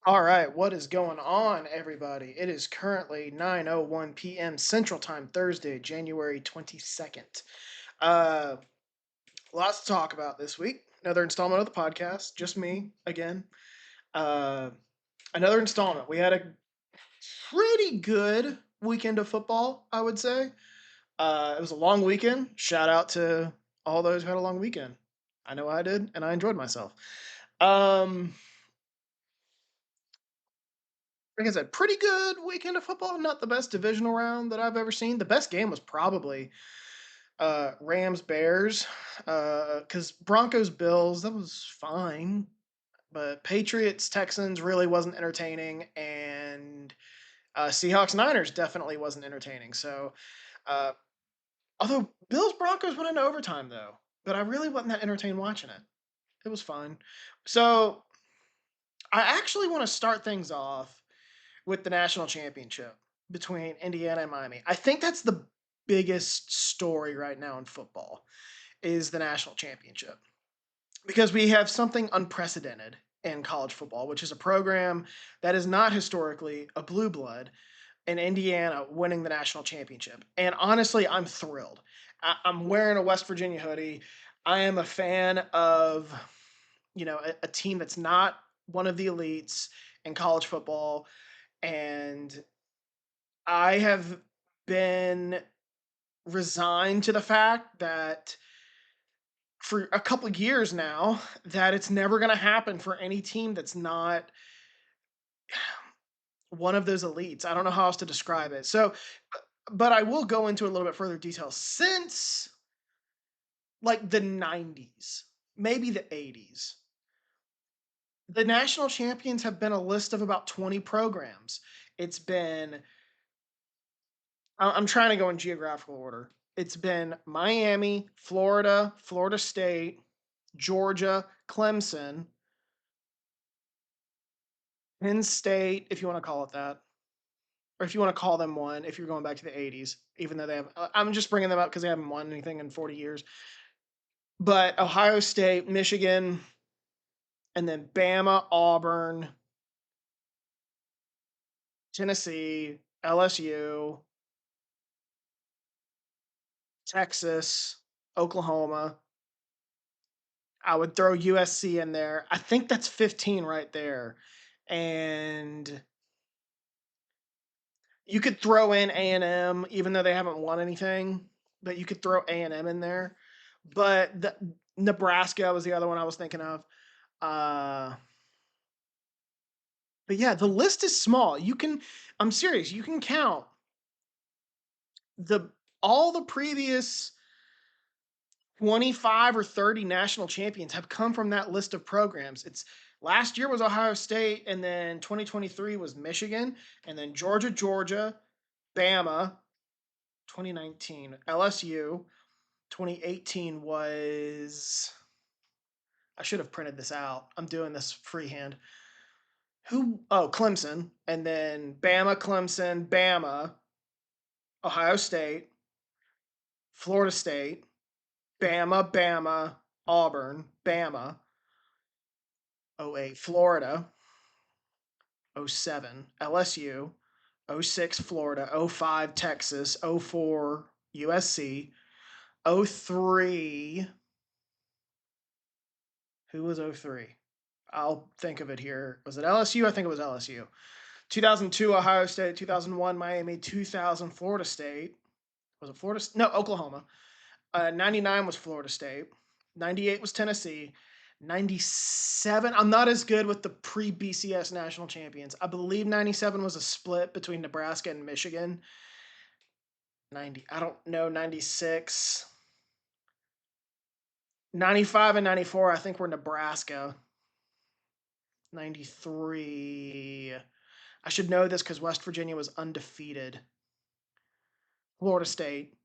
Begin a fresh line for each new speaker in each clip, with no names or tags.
All right, what is going on, everybody? It is currently 9:01 p.m. Central Time, Thursday, January 22nd. Uh, Lots to talk about this week. Another installment of the podcast, just me again. Uh, Another installment. We had a pretty good weekend of football, I would say. It was a long weekend. Shout out to all those who had a long weekend. I know I did, and I enjoyed myself. Um, like I said, pretty good weekend of football. Not the best divisional round that I've ever seen. The best game was probably Rams Bears, because Broncos Bills, that was fine, but Patriots Texans really wasn't entertaining, and Seahawks Niners definitely wasn't entertaining. So, uh, although Bills Broncos went into overtime though, but I really wasn't that entertained watching it. It was fun. So I actually want to start things off with the national championship between Indiana and Miami. I think that's the biggest story right now in football is the national championship because we have something unprecedented in college football, which is a program that is not historically a blue blood in Indiana winning the national championship. And honestly, I'm thrilled. I'm wearing a West Virginia hoodie. I am a fan of, a team that's not one of the elites in college football, and I have been resigned to the fact that for a couple of years now that it's never going to happen for any team that's not one of those elites. I don't know how else to describe it. So, but I will go into a little bit further detail. Since like the 90s, maybe the 80s, the national champions have been a list of about 20 programs. It's been I'm trying to go in geographical order. It's been Miami, Florida, Florida State, Georgia, Clemson, Penn State, if you want to call it that, or if you want to call them one, if you're going back to the 80s, even though they have, I'm just bringing them up because they haven't won anything in 40 years. But Ohio State, Michigan, and then Bama, Auburn, Tennessee, LSU, Texas, Oklahoma. I would throw USC in there. I think that's 15 right there. And you could throw in A&M, even though they haven't won anything, but you could throw A&M in there. But Nebraska was the other one I was thinking of. Uh, but yeah, the list is small. I'm serious, you can count the all the previous 25 or 30 national champions have come from that list of programs. It's last year was Ohio State, and then 2023 was Michigan, and then Georgia, Bama, 2019 LSU, 2018 was I should have printed this out. I'm doing this freehand. Clemson, and then Bama, Clemson, Bama, Ohio State, Florida State, Bama, Auburn, Bama, '08 Florida, '07 LSU, '06 Florida, '05 Texas, '04 USC, '03 who was '03? I'll think of it here. Was it LSU? I think it was LSU. 2002 Ohio State, 2001 Miami, 2000 Florida State. Was it Florida? No, Oklahoma. 99 was Florida State. 98 was Tennessee. 97. I'm not as good with the pre BCS national champions. I believe 97 was a split between Nebraska and Michigan. 90. I don't know. 96. 95 and 94, I think were Nebraska. 93. I should know this because West Virginia was undefeated. Florida State.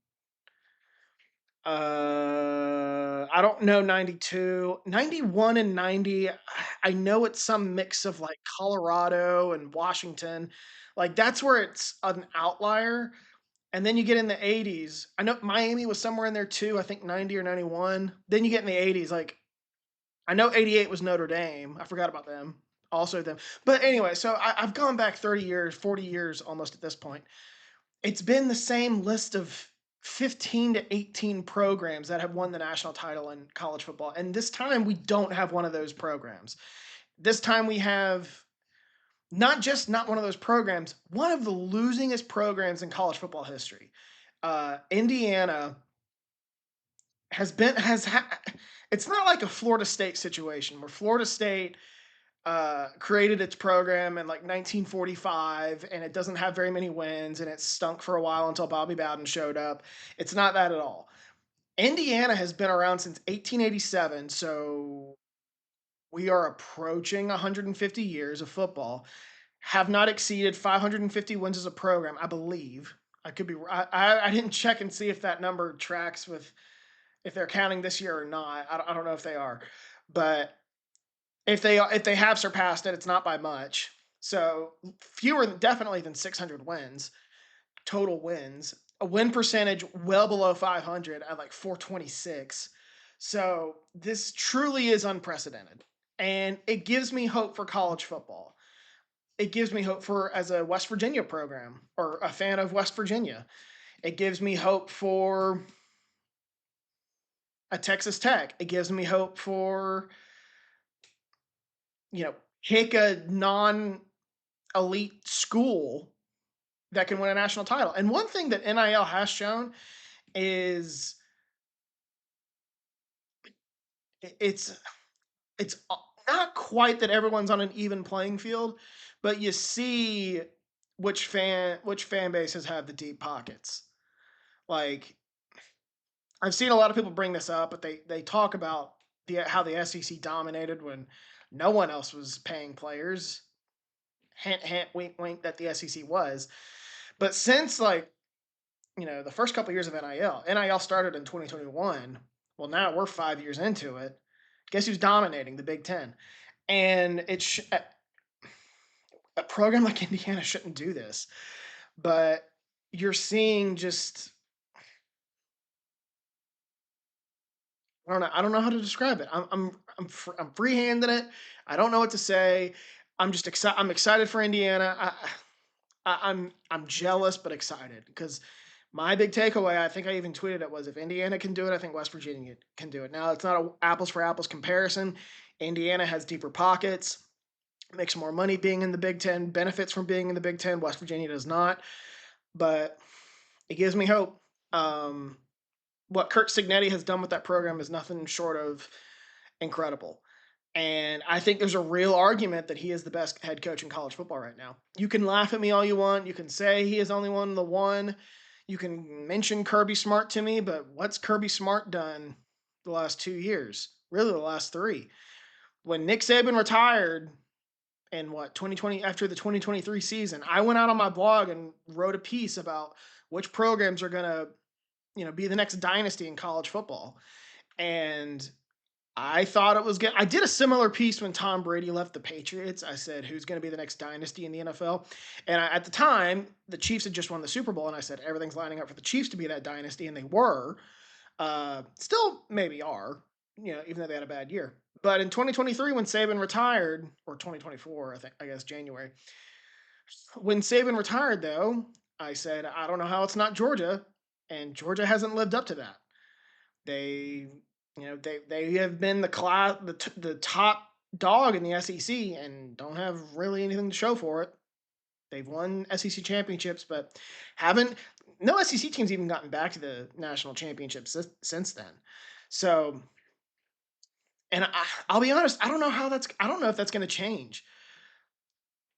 I don't know 92. 91 and 90, I know it's some mix of like Colorado and Washington. Like that's where it's an outlier. And then you get in the 80s. I know Miami was somewhere in there too, I think 90 or 91. Then you get in the 80s, like I know 88 was Notre Dame. I forgot about them. Also them. But anyway, so I've gone back 30 years, 40 years almost at this point. It's been the same list of 15 to 18 programs that have won the national title in college football. And this time we don't have one of those programs. This time we have not just not one of those programs, one of the losingest programs in college football history. Indiana it's not like a Florida State situation where Florida State created its program in like 1945 and it doesn't have very many wins and it stunk for a while until Bobby Bowden showed up. It's not that at all. Indiana has been around since 1887, so we are approaching 150 years of football. Have not exceeded 550 wins as a program, I believe. I could be. I didn't check and see if that number tracks with if they're counting this year or not. I don't know if they are, but if they have surpassed it, it's not by much. So fewer definitely than 600 wins, total wins. A win percentage well below 500 at like 426. So this truly is unprecedented. And it gives me hope for college football. It gives me hope for as a West Virginia program or a fan of West Virginia. It gives me hope for a Texas Tech. It gives me hope for, you know, pick a non elite school that can win a national title. And one thing that NIL has shown is it's it's not quite that everyone's on an even playing field, but you see which fan bases have the deep pockets. Like I've seen a lot of people bring this up, but they talk about how the SEC dominated when no one else was paying players. Hint, hint, wink, wink that the SEC was. But since like the first couple years of NIL started in 2021. Well, now we're 5 years into it. Guess who's dominating the Big Ten? And a program like Indiana shouldn't do this, but you're seeing just I don't know how to describe it. I'm freehanding it. I don't know what to say. I'm just excited. I'm excited for Indiana. I'm jealous but excited because my big takeaway, I think I even tweeted it, was if Indiana can do it, I think West Virginia can do it. Now it's not an apples for apples comparison. Indiana has deeper pockets, makes more money being in the Big Ten, benefits from being in the Big Ten. West Virginia does not, but it gives me hope. What Kurt Signetti has done with that program is nothing short of incredible. And I think there's a real argument that he is the best head coach in college football right now. You can laugh at me all you want. You can say he has only won the one. You can mention Kirby Smart to me, but what's Kirby Smart done the last 2 years? Really, the last three. When Nick Saban retired in 2020, after the 2023 season, I went out on my blog and wrote a piece about which programs are going to, be the next dynasty in college football. And I thought it was good. I did a similar piece when Tom Brady left the Patriots. I said, who's going to be the next dynasty in the NFL? And at the time, the Chiefs had just won the Super Bowl, and I said, everything's lining up for the Chiefs to be that dynasty, and they were. Still maybe are, even though they had a bad year. But in 2023, when Saban retired, or 2024, I guess January, when Saban retired, though, I said, I don't know how it's not Georgia, and Georgia hasn't lived up to that. They they have been the top dog in the SEC and don't have really anything to show for it. They've won SEC championships, but haven't no SEC teams even gotten back to the national championships since then. So, and I'll be honest, I don't know if that's going to change.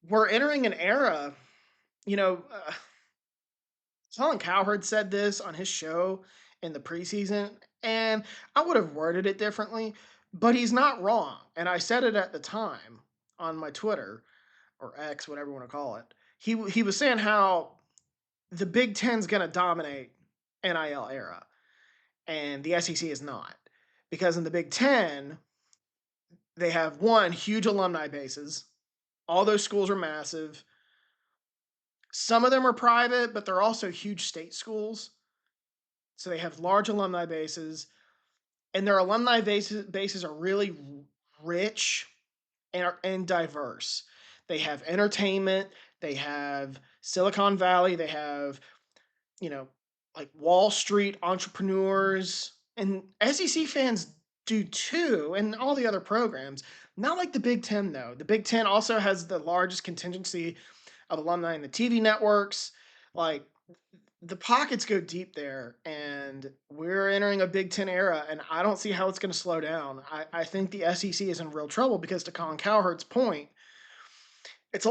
We're entering an era, you know. Colin Cowherd said this on his show in the preseason, and I would have worded it differently, but he's not wrong. And I said it at the time on my Twitter or X, whatever you want to call it. He was saying how the Big Ten's going to dominate NIL era, and the SEC is not, because in the Big Ten they have one huge alumni bases. All those schools are massive. Some of them are private, but they're also huge state schools. So they have large alumni bases, and their alumni bases are really rich and diverse. They have entertainment, they have Silicon Valley, they have, you know, like Wall Street entrepreneurs, and SEC fans do too, and all the other programs. Not like the Big Ten, though. The Big Ten also has the largest contingency of alumni in the TV networks. Like, the pockets go deep there, and we're entering a Big Ten era, and I don't see how it's going to slow down. I think the SEC is in real trouble because, to Colin Cowherd's point, it's a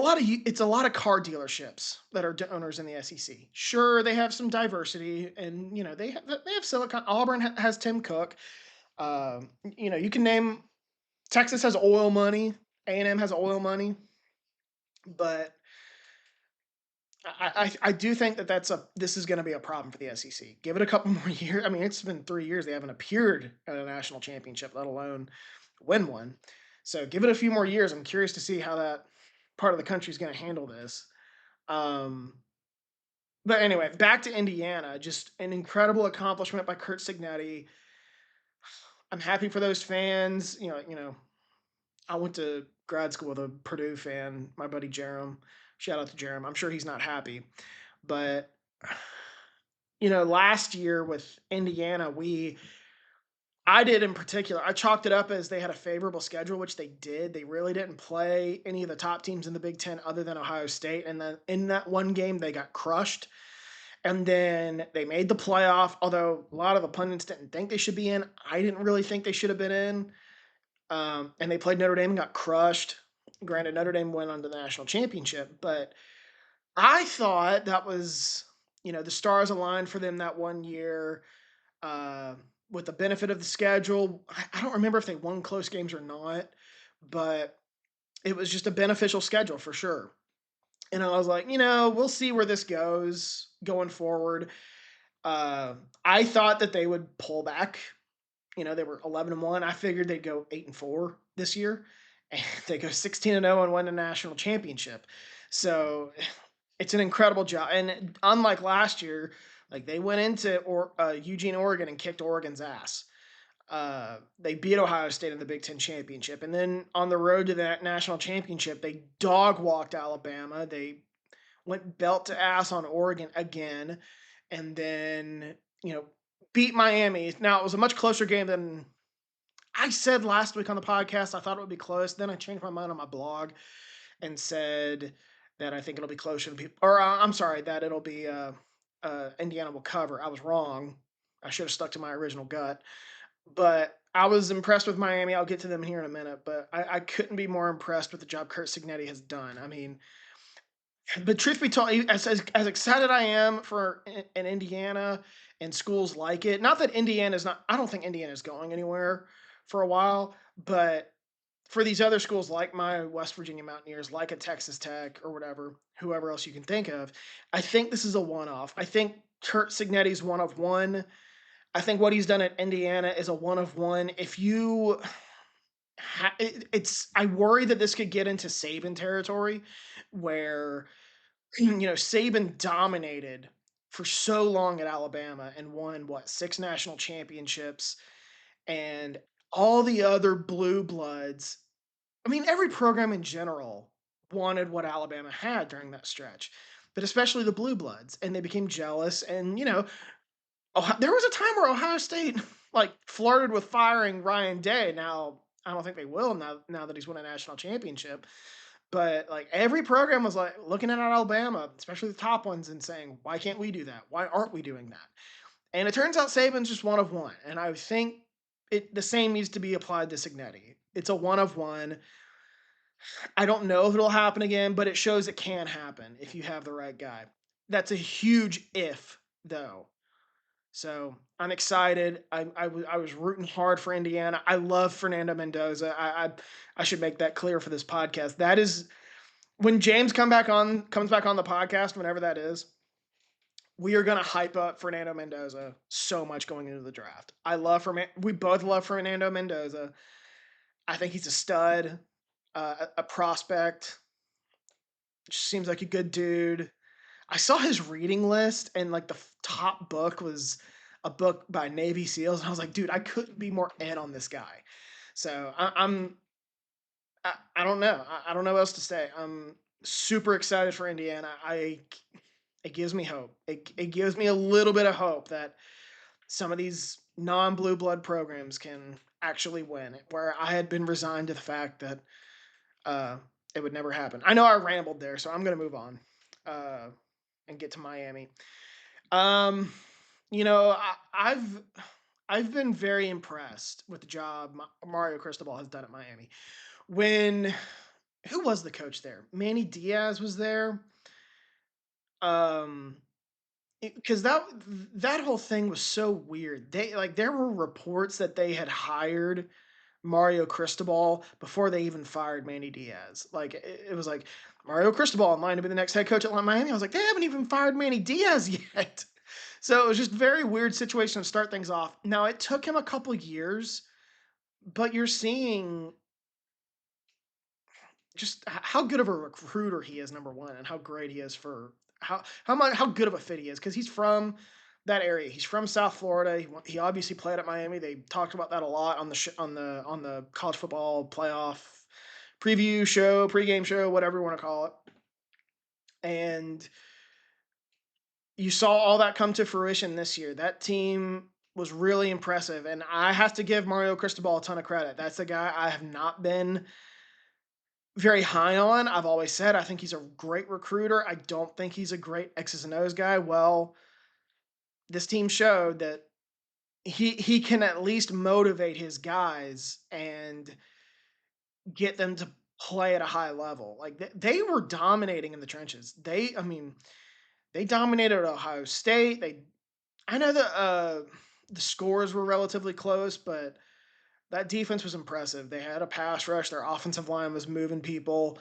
lot of car dealerships that are owners in the SEC. Sure, they have some diversity, and they have Silicon. Auburn has Tim Cook. You can name Texas has oil money. A&M has oil money, but I do think that this is going to be a problem for the SEC. Give it a couple more years. I mean, it's been 3 years they haven't appeared at a national championship, let alone win one. So give it a few more years. I'm curious to see how that part of the country is going to handle this. Um, but anyway, back to Indiana. Just an incredible accomplishment by Kurt Signetti. I'm happy for those fans. I went to grad school with a Purdue fan, my buddy Jerem. Shout out to Jerem. I'm sure he's not happy, but last year with Indiana, I did in particular. I chalked it up as they had a favorable schedule, which they did. They really didn't play any of the top teams in the Big Ten other than Ohio State, and then in that one game they got crushed. And then they made the playoff, although a lot of the pundits didn't think they should be in. I didn't really think they should have been in. And they played Notre Dame and got crushed. Granted, Notre Dame went on to the national championship, but I thought that was, the stars aligned for them that one year. Uh, with the benefit of the schedule, I don't remember if they won close games or not, but it was just a beneficial schedule for sure. And I was like, we'll see where this goes going forward. Uh, I thought that they would pull back. They were 11-1. I figured they'd go 8-4 this year, and they go 16-0 and win the national championship. So it's an incredible job. And unlike last year, like they went into Eugene, Oregon, and kicked Oregon's ass. They beat Ohio State in the Big Ten championship, and then on the road to that national championship, they dog walked Alabama. They went belt to ass on Oregon again, and then beat Miami. Now it was a much closer game than I said last week on the podcast. I thought it would be close. Then I changed my mind on my blog and said that I think it'll be closer to people. Or I'm sorry, that it'll be Indiana will cover. I was wrong. I should have stuck to my original gut. But I was impressed with Miami. I'll get to them here in a minute. But I couldn't be more impressed with the job Kurt Signetti has done. I mean, but truth be told, as excited I am for an Indiana and schools like it, not that Indiana's not, I don't think Indiana's going anywhere for a while, but for these other schools like my West Virginia Mountaineers, like a Texas Tech or whatever, whoever else you can think of, I think this is a one-off. I think Kurt Signetti's one of one. I think what he's done at Indiana is a one of one. If you, I worry that this could get into Saban territory, where Saban dominated for so long at Alabama and won what, 6 national championships, and all the other blue bloods. I mean, every program in general wanted what Alabama had during that stretch, but especially the blue bloods, and they became jealous. And there was a time where Ohio State like flirted with firing Ryan Day. Now I don't think they will now that he's won a national championship. But like every program was like looking at Alabama, especially the top ones, and saying, "Why can't we do that? Why aren't we doing that?" And it turns out Saban's just one of one, and I think the same needs to be applied to Signetti. It's a one of one. I don't know if it'll happen again, but it shows it can happen if you have the right guy. That's a huge if, though. So I'm excited. I was rooting hard for Indiana. I love Fernando Mendoza. I should make that clear for this podcast. That is when James comes back on the podcast, whenever that is. We are gonna hype up Fernando Mendoza so much going into the draft. We both love Fernando Mendoza. I think he's a stud, a prospect. Just seems like a good dude. I saw his reading list, and like the top book was a book by Navy SEALs, and I was like, dude, I couldn't be more in on this guy. So I don't know. I don't know what else to say. I'm super excited for Indiana. It gives me hope. It gives me a little bit of hope that some of these non-blue blood programs can actually win. Where I had been resigned to the fact that uh, it would never happen. I know I rambled there, so I'm going to move on uh, and get to Miami. Um, I've been very impressed with the job Mario Cristobal has done at Miami. When who was the coach there? Manny Diaz was there. Um, because that whole thing was so weird. There were reports that they had hired Mario Cristobal before they even fired Manny Diaz. Like it was like Mario Cristobal in line to be the next head coach at Miami. I was like, they haven't even fired Manny Diaz yet. So it was just a very weird situation to start things off. Now it took him a couple years, but you're seeing just how good of a recruiter he is, number one, and how great he is for how good of a fit he is because he's from that area. He's from South Florida. He obviously played at Miami. They talked about that a lot on on the college football playoff preview show, pregame show, whatever you want to call it. And you saw all that come to fruition this year. That team was really impressive, and I have to give Mario Cristobal a ton of credit. That's the guy I have not been very high on. I've always said I think he's a great recruiter. I don't think he's a great X's and O's guy. Well, this team showed that he can at least motivate his guys and get them to play at a high level. Like they were dominating in the trenches. I mean, they dominated Ohio State. I know the scores were relatively close, but that defense was impressive. They had a pass rush. Their offensive line was moving people.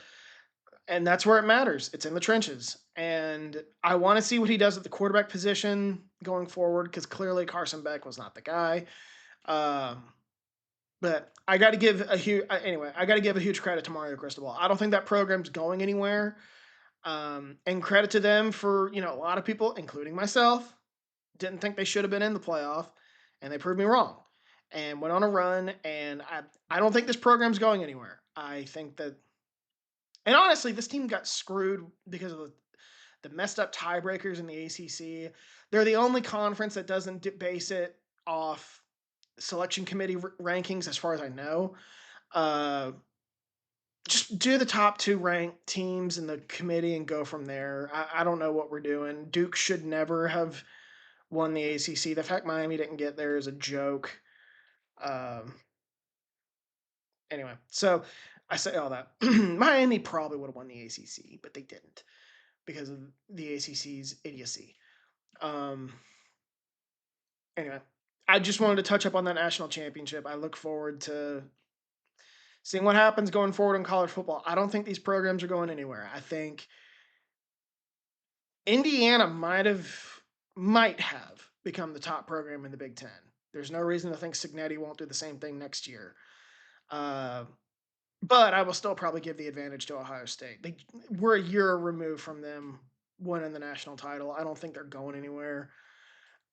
And that's where it matters. It's in the trenches. And I want to see what he does at the quarterback position going forward because clearly Carson Beck was not the guy. Um, but I got to give a huge anyway. I got to give a huge credit to Mario Cristobal. I don't think that program's going anywhere. And credit to them for a lot of people, including myself, didn't think they should have been in the playoff, and they proved me wrong. And went on a run. And I don't think this program's going anywhere. I think that and honestly, this team got screwed because of the messed up tiebreakers in the ACC. They're the only conference that doesn't base it off selection committee rankings, as far as I know. Uh, just do the top two ranked teams in the committee and go from there. I don't know what we're doing. Duke should never have won the ACC. The fact Miami didn't get there is a joke. Um, anyway, so I say all that. Miami probably would have won the ACC, but they didn't because of the ACC's idiocy. Um, anyway, I just wanted to touch up on that national championship. I look forward to seeing what happens going forward in college football. I don't think these programs are going anywhere. I think Indiana might have become the top program in the Big Ten. There's no reason to think Signetti won't do the same thing next year. Uh, but I will still probably give the advantage to Ohio State. We're a year removed from them winning the national title. I don't think they're going anywhere.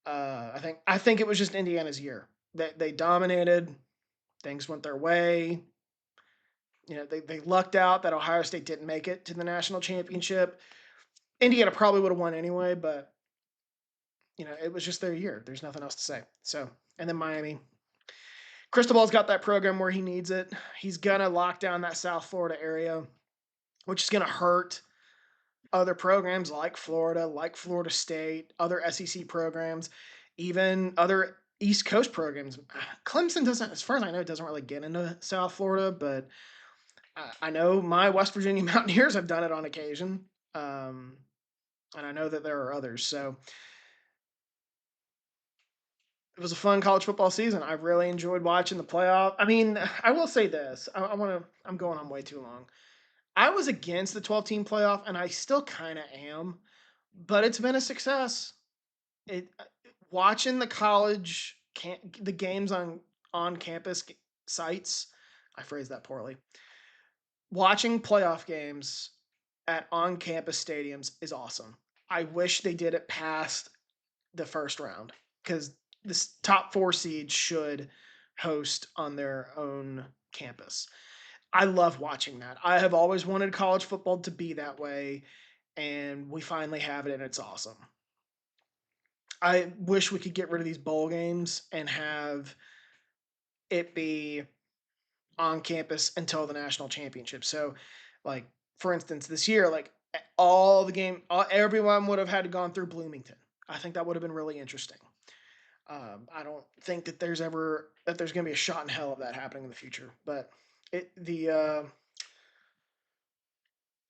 I think it was just Indiana's year. They dominated. Things went their way. They lucked out that Ohio State didn't make it to the national championship. Indiana probably would have won anyway, but it was just their year. There's nothing else to say. So, and then Miami. Cristobal's got that program where he needs it. He's gonna lock down that South Florida area, which is gonna hurt other programs like Florida State, other SEC programs, even other East Coast programs. Clemson doesn't, as far as I know, doesn't really get into South Florida, but I know my West Virginia Mountaineers have done it on occasion, and I know that there are others. So it was a fun college football season. I really enjoyed watching the playoff. I mean, I will say this. I'm going on way too long. I was against the 12-team playoff, and I still kind of am, but it's been a success. It watching the games on campus sites. I phrased that poorly. Watching playoff games at on campus stadiums is awesome. I wish they did it past the first round because this top four seed should host on their own campus. I love watching that. I have always wanted college football to be that way, and we finally have it, and it's awesome. I wish we could get rid of these bowl games and have it be on campus until the national championship. So, like for instance, this year, like everyone would have had to gone through Bloomington. I think that would have been really interesting. I don't think that there's going to be a shot in hell of that happening in the future. But it the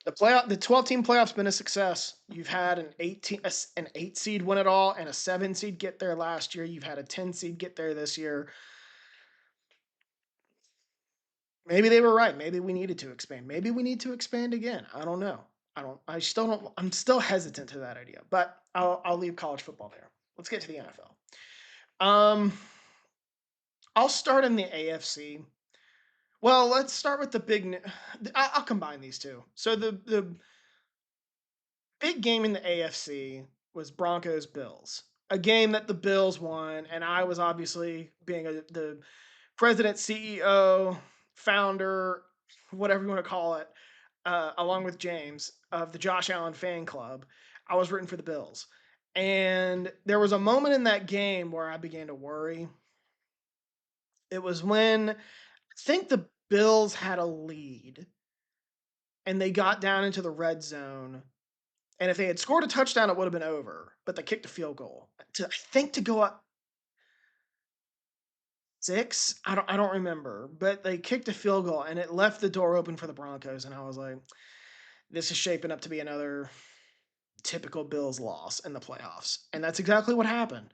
12 team playoffs been a success. You've had an 8 seed win it all and a 7 seed get there last year. You've had a 10 seed get there this year. Maybe they were right. Maybe we needed to expand. Maybe we need to expand again. I don't know. I still don't. I'm still hesitant to that idea. But I'll leave college football there. Let's get to the NFL. Um, I'll start in the AFC. Well, let's start with the I'll combine these two. So the big game in the AFC was Broncos Bills. A game that the Bills won, and I was obviously being the president, CEO, founder, whatever you want to call it, along with James of the Josh Allen fan club. I was rooting for the Bills. And there was a moment in that game where I began to worry. It was when I think the Bills had a lead and they got down into the red zone. And if they had scored a touchdown, it would have been over. But they kicked a field goal to go up 6. I don't remember, but they kicked a field goal and it left the door open for the Broncos. And I was like, this is shaping up to be another typical Bills loss in the playoffs. And that's exactly what happened.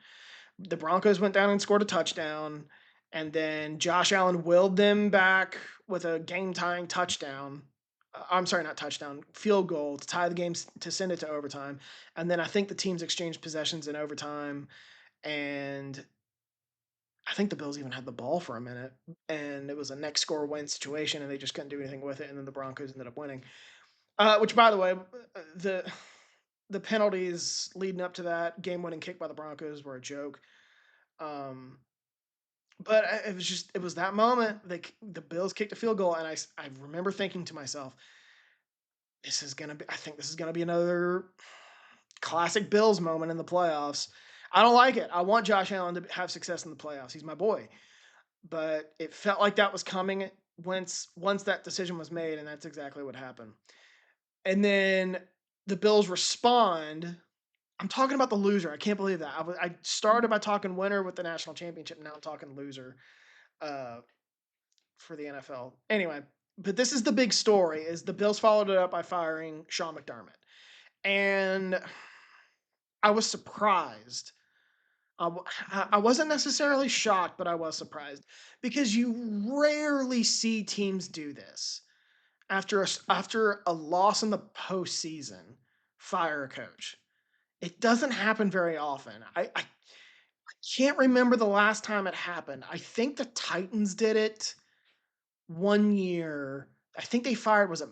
The Broncos went down and scored a touchdown, and then Josh Allen willed them back with a game tying touchdown. I'm sorry, not touchdown, field goal to tie the game to send it to overtime. And then I think the teams exchanged possessions in overtime, and I think the Bills even had the ball for a minute, and it was a next score win situation, and they just couldn't do anything with it. And then the Broncos ended up winning. Which, by the way, the penalties leading up to that game-winning kick by the Broncos were a joke. Um, but it was that moment. The Bills kicked a field goal, and I remember thinking to myself, I think this is gonna be another classic Bills moment in the playoffs. I don't like it. I want Josh Allen to have success in the playoffs. He's my boy. But it felt like that was coming once that decision was made, and that's exactly what happened. And then the Bills respond. I'm talking about the loser. I can't believe that. I started by talking winner with the national championship. Now I'm talking loser uh, for the NFL. Anyway, but this is the big story: is the Bills followed it up by firing Sean McDermott, and I was surprised. I wasn't necessarily shocked, but I was surprised because you rarely see teams do this after a loss in the postseason. Fire a coach. It doesn't happen very often. I can't remember the last time it happened. I think the Titans did it one year. I think they fired, was it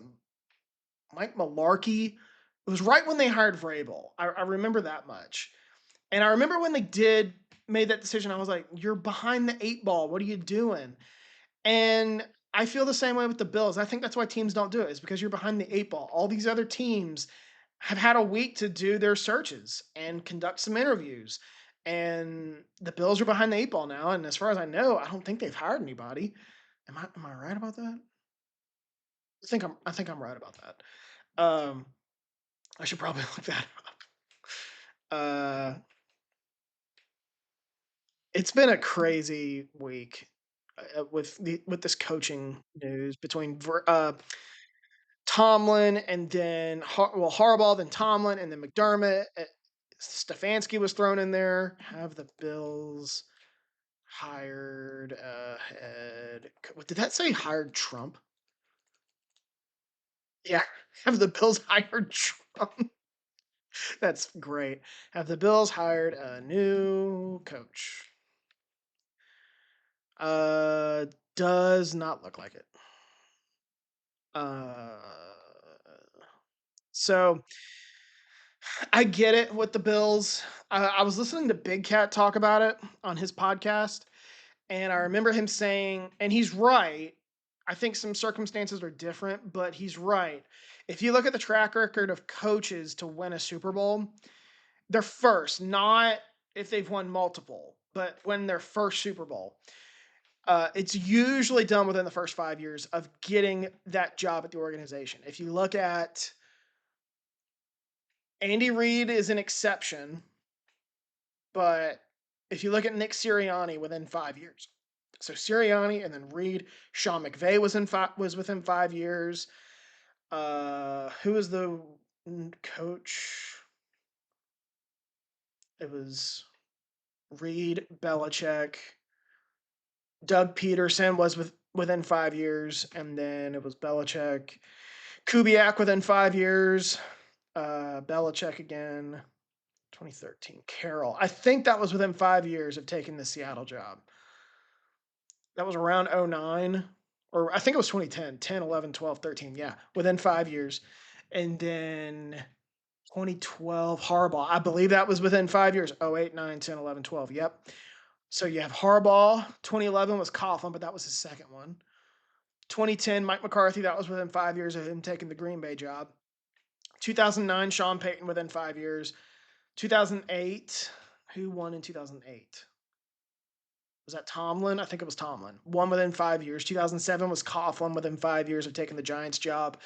Mike Malarkey? It was right when they hired Vrabel. I remember that much. And I remember when they made that decision, I was like, you're behind the 8 ball. What are you doing? And I feel the same way with the Bills. I think that's why teams don't do it, is because you're behind the 8 ball. All these other teams have had a week to do their searches and conduct some interviews. And the Bills are behind the 8 ball now. And as far as I know, I don't think they've hired anybody. Am I right about that? I think I'm right about that. I should probably look that up. Uh, it's been a crazy week with this coaching news between Tomlin and then Harbaugh, then Tomlin, and then McDermott. Stefanski was thrown in there. Have the Bills hired head? Did that say hired Trump? Yeah. Have the Bills hired Trump? That's great. Have the Bills hired a new coach? Uh, does not look like it. Uh, so I get it with the Bills. I was listening to Big Cat talk about it on his podcast, and I remember him saying, and he's right. I think some circumstances are different, but he's right. If you look at the track record of coaches to win a Super Bowl, they're first, not if they've won multiple, but when their first Super Bowl. It's usually done within the first 5 years of getting that job at the organization. If you look at Andy Reid is an exception, but if you look at Nick Sirianni within 5 years, so Sirianni and then Reid, Sean McVay was within 5 years. Who was the coach? It was Reid, Belichick, Doug Peterson was within 5 years, and then it was Belichick, Kubiak within 5 years, Belichick again, 2013. Carroll, I think that was within 5 years of taking the Seattle job. That was around 09, or I think it was 2010, 10, 11, 12, 13. Yeah, within 5 years. And then 2012, Harbaugh. I believe that was within 5 years. 08, 9, 10, 11, 12. Yep. So you have Harbaugh. 2011 was Coughlin, but that was his second one. 2010, Mike McCarthy. That was within 5 years of him taking the Green Bay job. 2009, Sean Payton within 5 years. 2008, who won in 2008? Was that Tomlin? I think it was Tomlin. One within 5 years. 2007 was Coughlin within 5 years of taking the Giants job.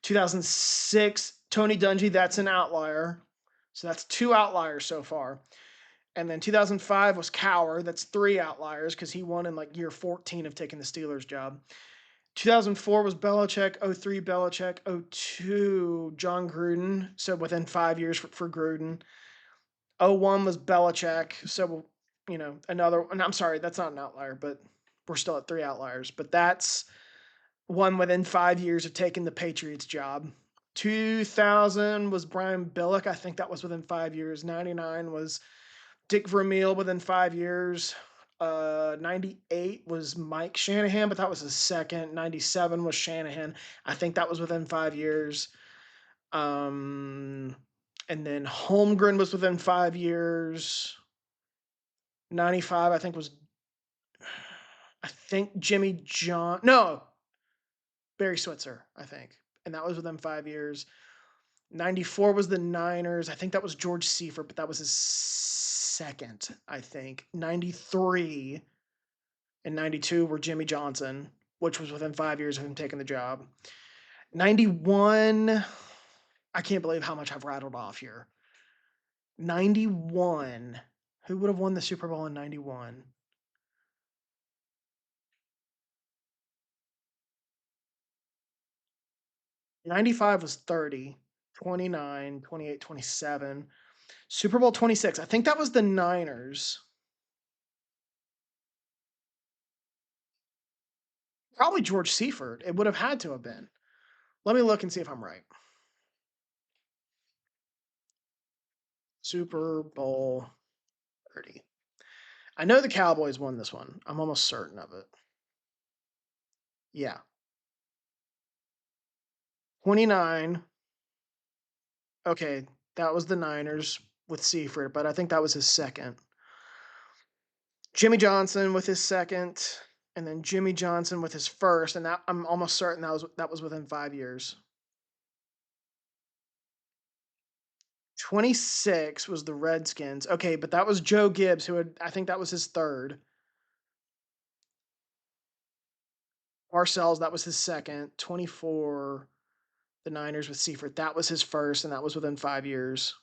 2006, Tony Dungy. That's an outlier. So that's two outliers so far. And then 2005 was Cowher. That's three outliers because he won in like year 14 of taking the Steelers job. 2004 was Belichick. 03 Belichick. 02 John Gruden. So within 5 years for Gruden. 01 was Belichick. So, another, and I'm sorry, that's not an outlier, but we're still at three outliers. But that's one within 5 years of taking the Patriots job. 2000 was Brian Billick. I think that was within 5 years. 99 was Dick Vermeil within 5 years. 98 was Mike Shanahan, but that was his second. 97 was Shanahan. I think that was within 5 years. And then Holmgren was within 5 years. 95, I think Jimmy John. No, Barry Switzer, I think. And that was within 5 years. 94 was the Niners. I think that was George Seifert, but that was his second, I think. 93 and 92 were Jimmy Johnson, which was within 5 years of him taking the job. 91, I can't believe how much I've rattled off here. 91, who would have won the Super Bowl in 91? '95 was 30, 29, 28, 27. Super Bowl 26, I think that was the Niners. Probably George Seifert. It would have had to have been. Let me look and see if I'm right. Super Bowl 30. I know the Cowboys won this one. I'm almost certain of it. Yeah. 29. Okay, that was the Niners with Seifert, but I think that was his second. Jimmy Johnson with his second, and then Jimmy Johnson with his first, and that I'm almost certain that was within 5 years. 26 was the Redskins. Okay, but that was Joe Gibbs, I think that was his third. Parcells, that was his second. 24, the Niners with Seifert, that was his first, and that was within 5 years.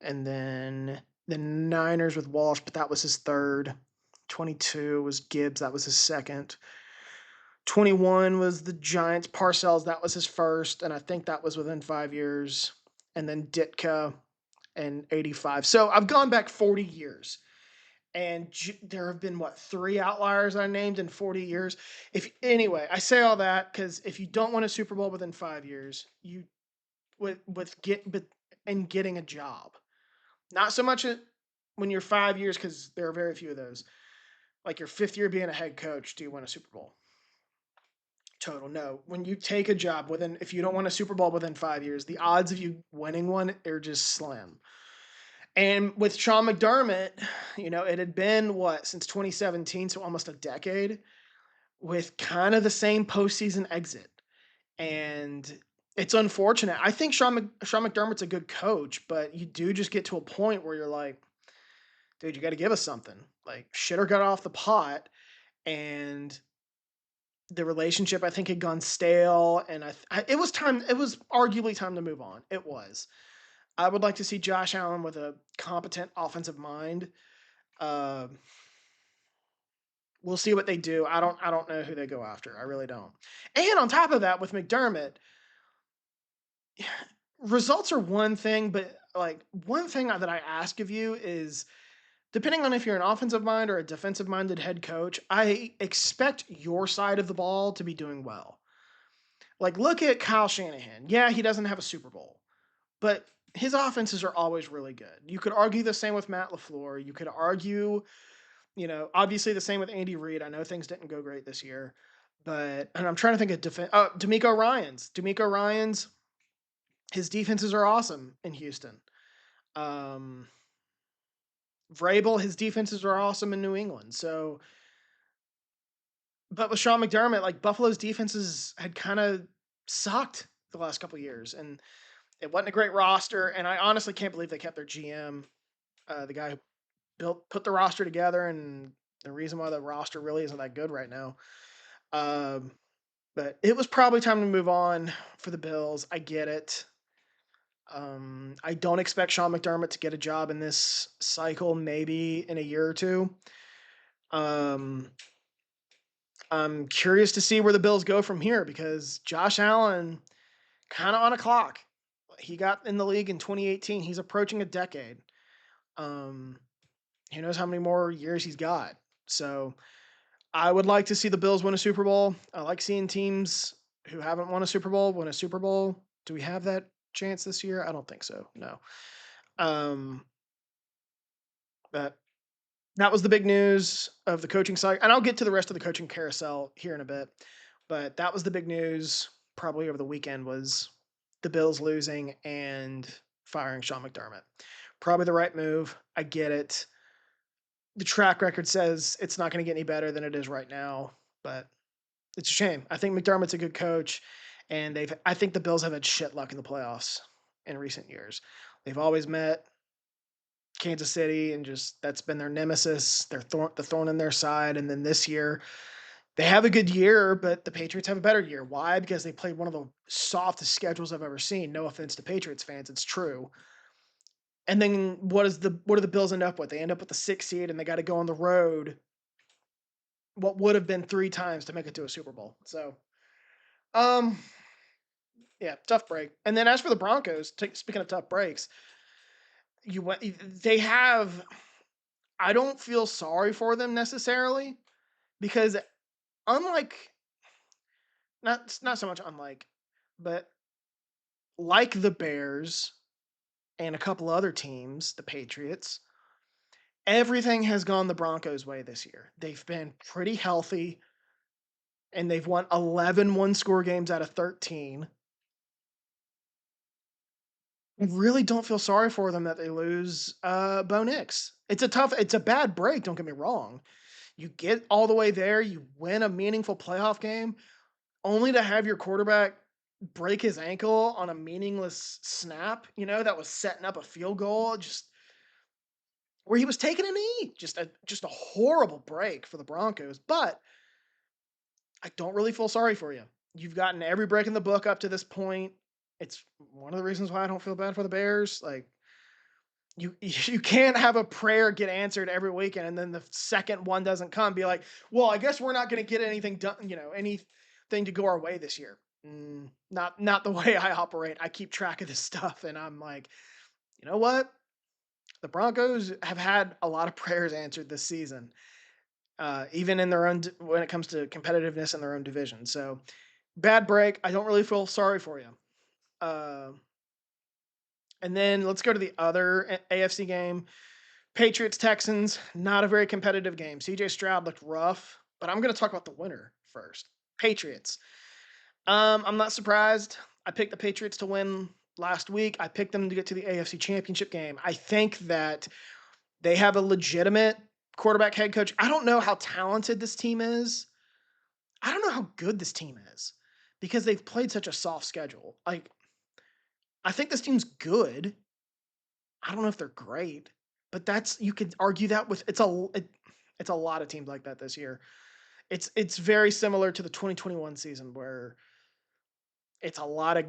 And then the Niners with Walsh, but that was his third. 22 was Gibbs, that was his second. 21 was the Giants. Parcells, that was his first, and I think that was within 5 years. And then Ditka and 85. So I've gone back 40 years. And there have been three outliers I named in 40 years. Anyway, I say all that because if you don't win a Super Bowl within 5 years, you getting a job, not so much when you're 5 years because there are very few of those. Like your fifth year being a head coach, do you win a Super Bowl? Total no. When you take a job if you don't win a Super Bowl within 5 years, the odds of you winning one are just slim. And with Sean McDermott, it had been since 2017, so almost a decade. with kind of the same postseason exit. And it's unfortunate. I think Sean McDermott's a good coach, but you do just get to a point where you're like, dude, you got to give us something. Like, shitter got off the pot, and the relationship I think had gone stale, and it was time. It was arguably time to move on. It was. I would like to see Josh Allen with a competent offensive mind. Uh, we'll see what they do. I don't know who they go after. I really don't. And on top of that, with McDermott, results are one thing, but like one thing that I ask of you is, depending on if you're an offensive mind or a defensive minded head coach, I expect your side of the ball to be doing well. Like, look at Kyle Shanahan. Yeah, he doesn't have a Super Bowl, but his offenses are always really good. You could argue the same with Matt LaFleur. You could argue, obviously the same with Andy Reid. I know things didn't go great this year, and I'm trying to think of D'Amico Ryans. D'Amico Ryans, his defenses are awesome in Houston. Um, Vrabel, his defenses are awesome in New England. So, but with Sean McDermott, like Buffalo's defenses had kind of sucked the last couple of years, and it wasn't a great roster. And I honestly can't believe they kept their GM, the guy who put the roster together, and the reason why the roster really isn't that good right now. Um, but it was probably time to move on for the Bills. I get it. I don't expect Sean McDermott to get a job in this cycle, maybe in a year or two. Um, I'm curious to see where the Bills go from here, because Josh Allen, kind of on a clock. He got in the league in 2018. He's approaching a decade. Um, who knows how many more years he's got? So I would like to see the Bills win a Super Bowl. I like seeing teams who haven't won a Super Bowl win a Super Bowl. Do we have that chance this year? I don't think so. No. Um, but that was the big news of the coaching side, and I'll get to the rest of the coaching carousel here in a bit. But that was the big news probably over the weekend, was the Bills losing and firing Sean McDermott. Probably the right move. I get it. The track record says it's not going to get any better than it is right now, but it's a shame. I think McDermott's a good coach, and I think the Bills have had shit luck in the playoffs in recent years. They've always met Kansas City, and just that's been their nemesis, the thorn in their side. And then this year, they have a good year, but the Patriots have a better year. Why? Because they played one of the softest schedules I've ever seen. No offense to Patriots fans, it's true. And then what do the Bills end up with? They end up with the 6th seed, and they got to go on the road what would have been 3 times to make it to a Super Bowl. So, um, yeah, tough break. And then as for the Broncos, speaking of tough breaks, they have. I don't feel sorry for them necessarily, because unlike, not so much unlike, but like the Bears and a couple other teams, the Patriots, everything has gone the Broncos' way this year. They've been pretty healthy, and they've won 11 one-score games out of 13. I really don't feel sorry for them that they lose Bo Nix. It's a bad break, don't get me wrong. You get all the way there, you win a meaningful playoff game, only to have your quarterback break his ankle on a meaningless snap, that was setting up a field goal, just where he was taking a knee. Just a horrible break for the Broncos, but I don't really feel sorry for you. You've gotten every break in the book up to this point. It's one of the reasons why I don't feel bad for the Bears. Like, you can't have a prayer get answered every weekend, and then the second one doesn't come, be like, well, I guess we're not going to get anything done, anything to go our way this year. Not the way I operate. I keep track of this stuff, and I'm like, you know what? The Broncos have had a lot of prayers answered this season, even in their own when it comes to competitiveness in their own division. So, bad break. I don't really feel sorry for you. Uh, and then let's go to the other AFC game. Patriots Texans, not a very competitive game. CJ Stroud looked rough, but I'm going to talk about the winner first. Patriots. I'm not surprised. I picked the Patriots to win last week. I picked them to get to the AFC Championship game. I think that they have a legitimate quarterback head coach. I don't know how talented this team is. I don't know how good this team is because they've played such a soft schedule. Like, I think this team's good. I don't know if they're great, but that's you could argue that with it's a lot of teams like that this year. It's very similar to the 2021 season where it's a lot of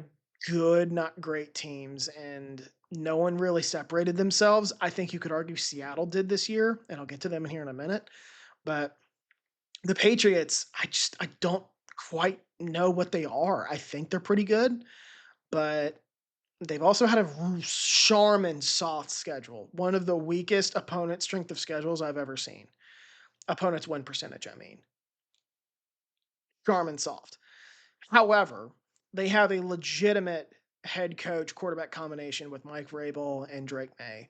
good, not great teams, and no one really separated themselves. I think you could argue Seattle did this year, and I'll get to them in here in a minute. But the Patriots, I don't quite know what they are. I think they're pretty good, but they've also had a Charmin soft schedule, one of the weakest opponent strength of schedules I've ever seen. Opponent's win percentage, I mean. Charmin soft. However, they have a legitimate head coach quarterback combination with Mike Vrabel and Drake May.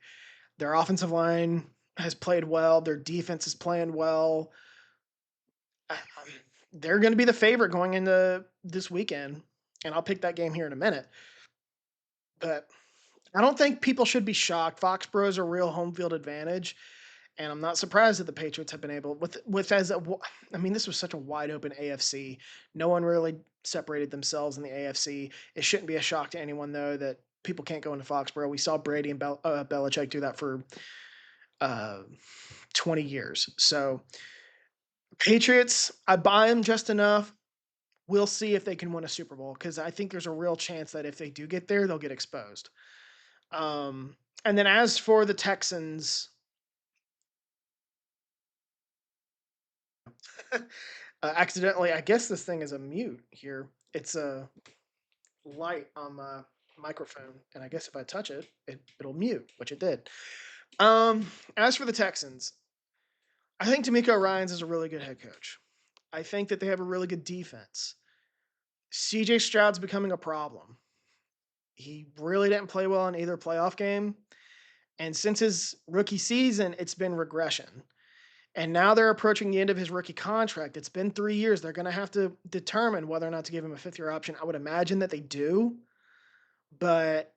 Their offensive line has played well. Their defense is playing well. They're going to be the favorite going into this weekend, and I'll pick that game here in a minute. But I don't think people should be shocked. Foxborough is a real home field advantage, and I'm not surprised that the Patriots have been able with as a, I mean, this was such a wide open AFC. No one really separated themselves in the AFC. It shouldn't be a shock to anyone though that people can't go into Foxborough. We saw Brady and Belichick do that for uh, 20 years. So Patriots, I buy them just enough. We'll see if they can win a Super Bowl because I think there's a real chance that if they do get there, they'll get exposed. And then as for the Texans, accidentally, I guess this thing is a mute here. It's a light on my microphone, and I guess if I touch it, it'll mute, which it did. As for the Texans, I think D'Amico Ryans is a really good head coach. I think that they have a really good defense. CJ Stroud's becoming a problem. He really didn't play well in either playoff game. And since his rookie season, it's been regression. And now they're approaching the end of his rookie contract. It's been 3 years. They're going to have to determine whether or not to give him a fifth year option. I would imagine that they do. But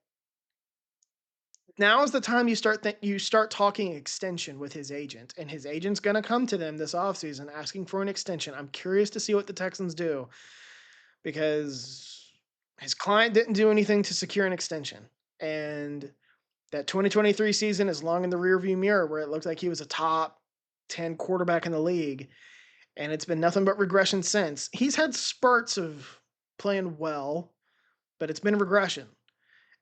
now is the time you start talking extension with his agent, and his agent's going to come to them this offseason asking for an extension. I'm curious to see what the Texans do because his client didn't do anything to secure an extension. And that 2023 season is long in the rearview mirror where it looked like he was a top 10 quarterback in the league, and it's been nothing but regression since. He's had spurts of playing well, but it's been regression.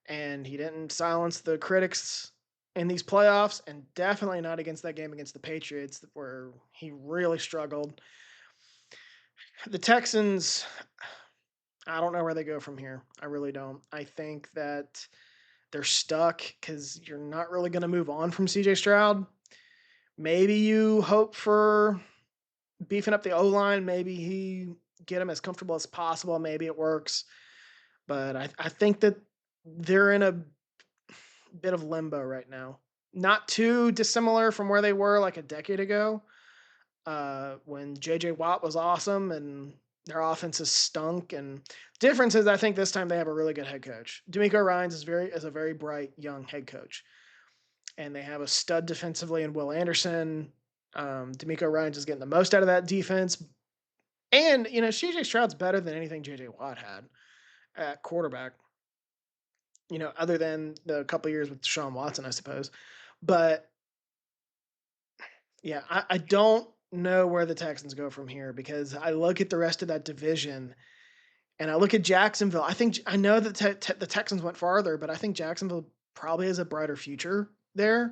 And he didn't silence the critics in these playoffs, and definitely not against that game against the Patriots where he really struggled. The Texans, I don't know where they go from here. I really don't. I think that they're stuck because you're not really going to move on from CJ Stroud. Maybe you hope for beefing up the O line. Maybe he get him as comfortable as possible. Maybe it works. But I think that they're in a bit of limbo right now. Not too dissimilar from where they were like a decade ago when J.J. Watt was awesome and their offenses stunk. And difference is I think this time they have a really good head coach. D'Amico Ryans is a very bright young head coach. And they have a stud defensively in Will Anderson. D'Amico Ryans is getting the most out of that defense. And, CJ Stroud's better than anything J.J. Watt had at quarterback. Other than the couple years with Deshaun Watson, I suppose. But yeah, I don't know where the Texans go from here because I look at the rest of that division and I look at Jacksonville. I know that the Texans went farther, but I think Jacksonville probably has a brighter future there.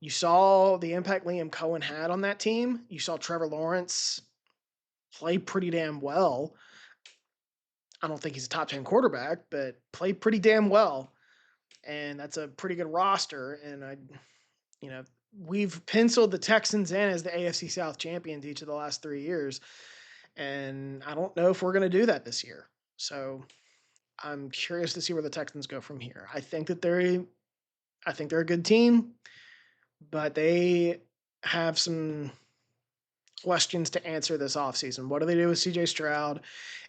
You saw the impact Liam Cohen had on that team. You saw Trevor Lawrence play pretty damn well. I don't think he's a top 10 quarterback, but played pretty damn well. And that's a pretty good roster. And we've penciled the Texans in as the AFC South champions each of the last 3 years. And I don't know if we're going to do that this year. So I'm curious to see where the Texans go from here. I think they're a good team, but they have some questions to answer this offseason. What do they do with CJ Stroud?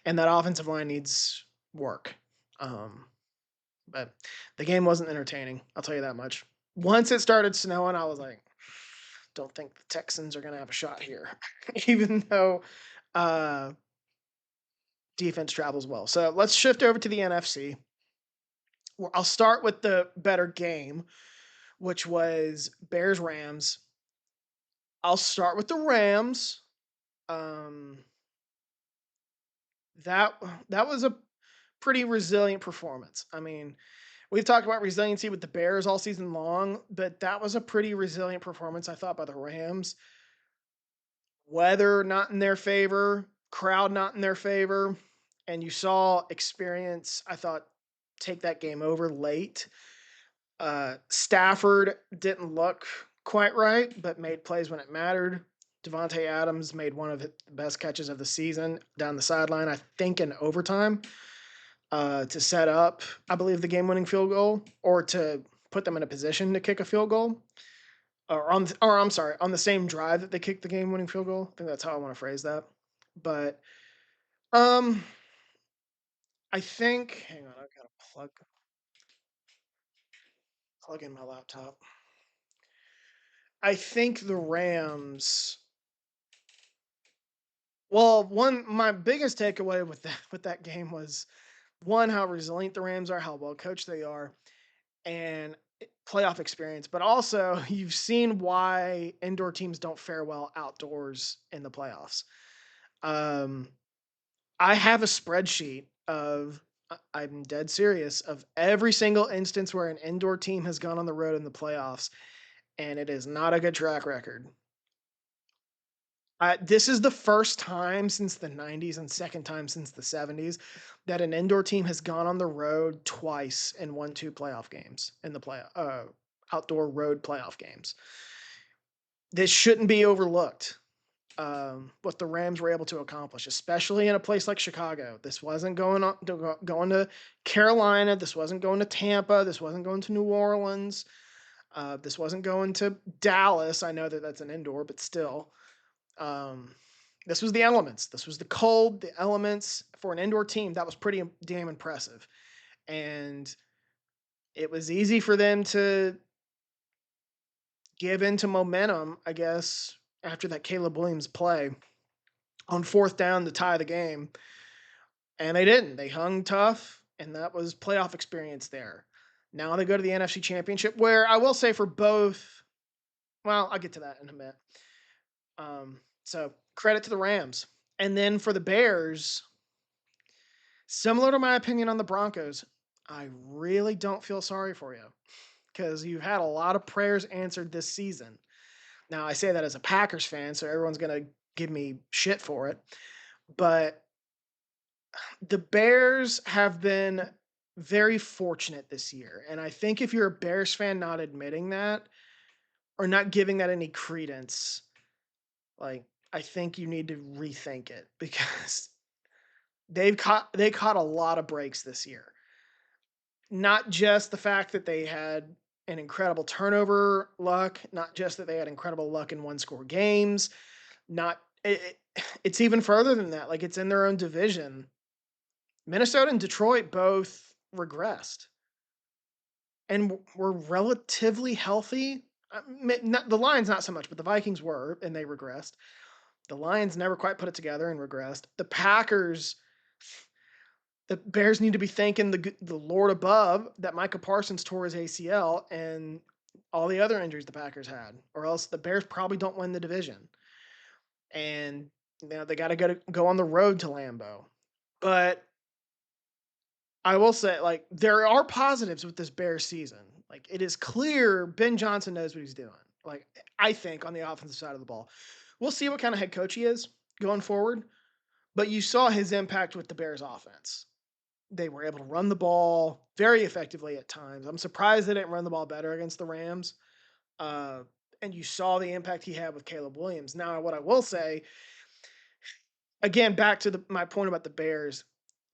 And that offensive line needs work. But the game wasn't entertaining. I'll tell you that much. Once it started snowing, I was like, don't think the Texans are going to have a shot here. Even though Uh, Defense travels well. So let's shift over to the NFC. Well, I'll start with the better game, which was Bears Rams. I'll start with the Rams. Um, that that was a pretty resilient performance. I mean, we've talked about resiliency with the Bears all season long, but that was a pretty resilient performance, I thought, by the Rams. Weather not in their favor, crowd not in their favor, and you saw experience, I thought, take that game over late. Stafford didn't look quite right, but made plays when it mattered. Devontae Adams made one of the best catches of the season down the sideline, I think in overtime, to set up, I believe, the game-winning field goal, or to put them in a position to kick a field goal, or I'm sorry, on the same drive that they kicked the game-winning field goal. I think that's how I want to phrase that. But um, I think, hang on, I've got to plug in my laptop. I think the Rams. Well, one my biggest takeaway with that game was one, how resilient the Rams are, how well coached they are, and playoff experience. But also, you've seen why indoor teams don't fare well outdoors in the playoffs. Um, I have a spreadsheet of I'm dead serious of every single instance where an indoor team has gone on the road in the playoffs, and it is not a good track record. This is the first time since the 90s and second time since the 70s that an indoor team has gone on the road twice and won two playoff games in the outdoor road playoff games. This shouldn't be overlooked. What the Rams were able to accomplish, especially in a place like Chicago. This wasn't going to Carolina. This wasn't going to Tampa. This wasn't going to New Orleans. This wasn't going to Dallas. I know that that's an indoor, but still. Um, this was the elements. This was the cold, the elements for an indoor team. That was pretty damn impressive. And it was easy for them to give into momentum, I guess, after that Caleb Williams play on fourth down to tie the game. And they didn't. They hung tough, and that was playoff experience there. Now they go to the NFC Championship, where I will say for both, well, I'll get to that in a minute. So credit to the Rams. And then for the Bears, similar to my opinion on the Broncos, I really don't feel sorry for you because you've had a lot of prayers answered this season. Now, I say that as a Packers fan, so everyone's going to give me shit for it. But the Bears have been very fortunate this year. And I think if you're a Bears fan not admitting that or not giving that any credence, like, I think you need to rethink it because they caught a lot of breaks this year. Not just the fact that they had an incredible turnover luck, not just that they had incredible luck in one score games, not it's even further than that. Like, it's in their own division. Minnesota and Detroit both regressed and were relatively healthy. The Lions not so much, but the Vikings were, and they regressed. The Lions never quite put it together and regressed. The Bears need to be thanking the Lord above that Micah Parsons tore his ACL and all the other injuries the Packers had, or else the Bears probably don't win the division. And they got to go on the road to Lambeau. But I will say, like, there are positives with this Bears season. Like, it is clear Ben Johnson knows what he's doing. Like, I think on the offensive side of the ball, we'll see what kind of head coach he is going forward. But you saw his impact with the Bears offense. They were able to run the ball very effectively at times. I'm surprised they didn't run the ball better against the Rams. Uh, and you saw the impact he had with Caleb Williams. Now, what I will say, again, back to my point about the Bears,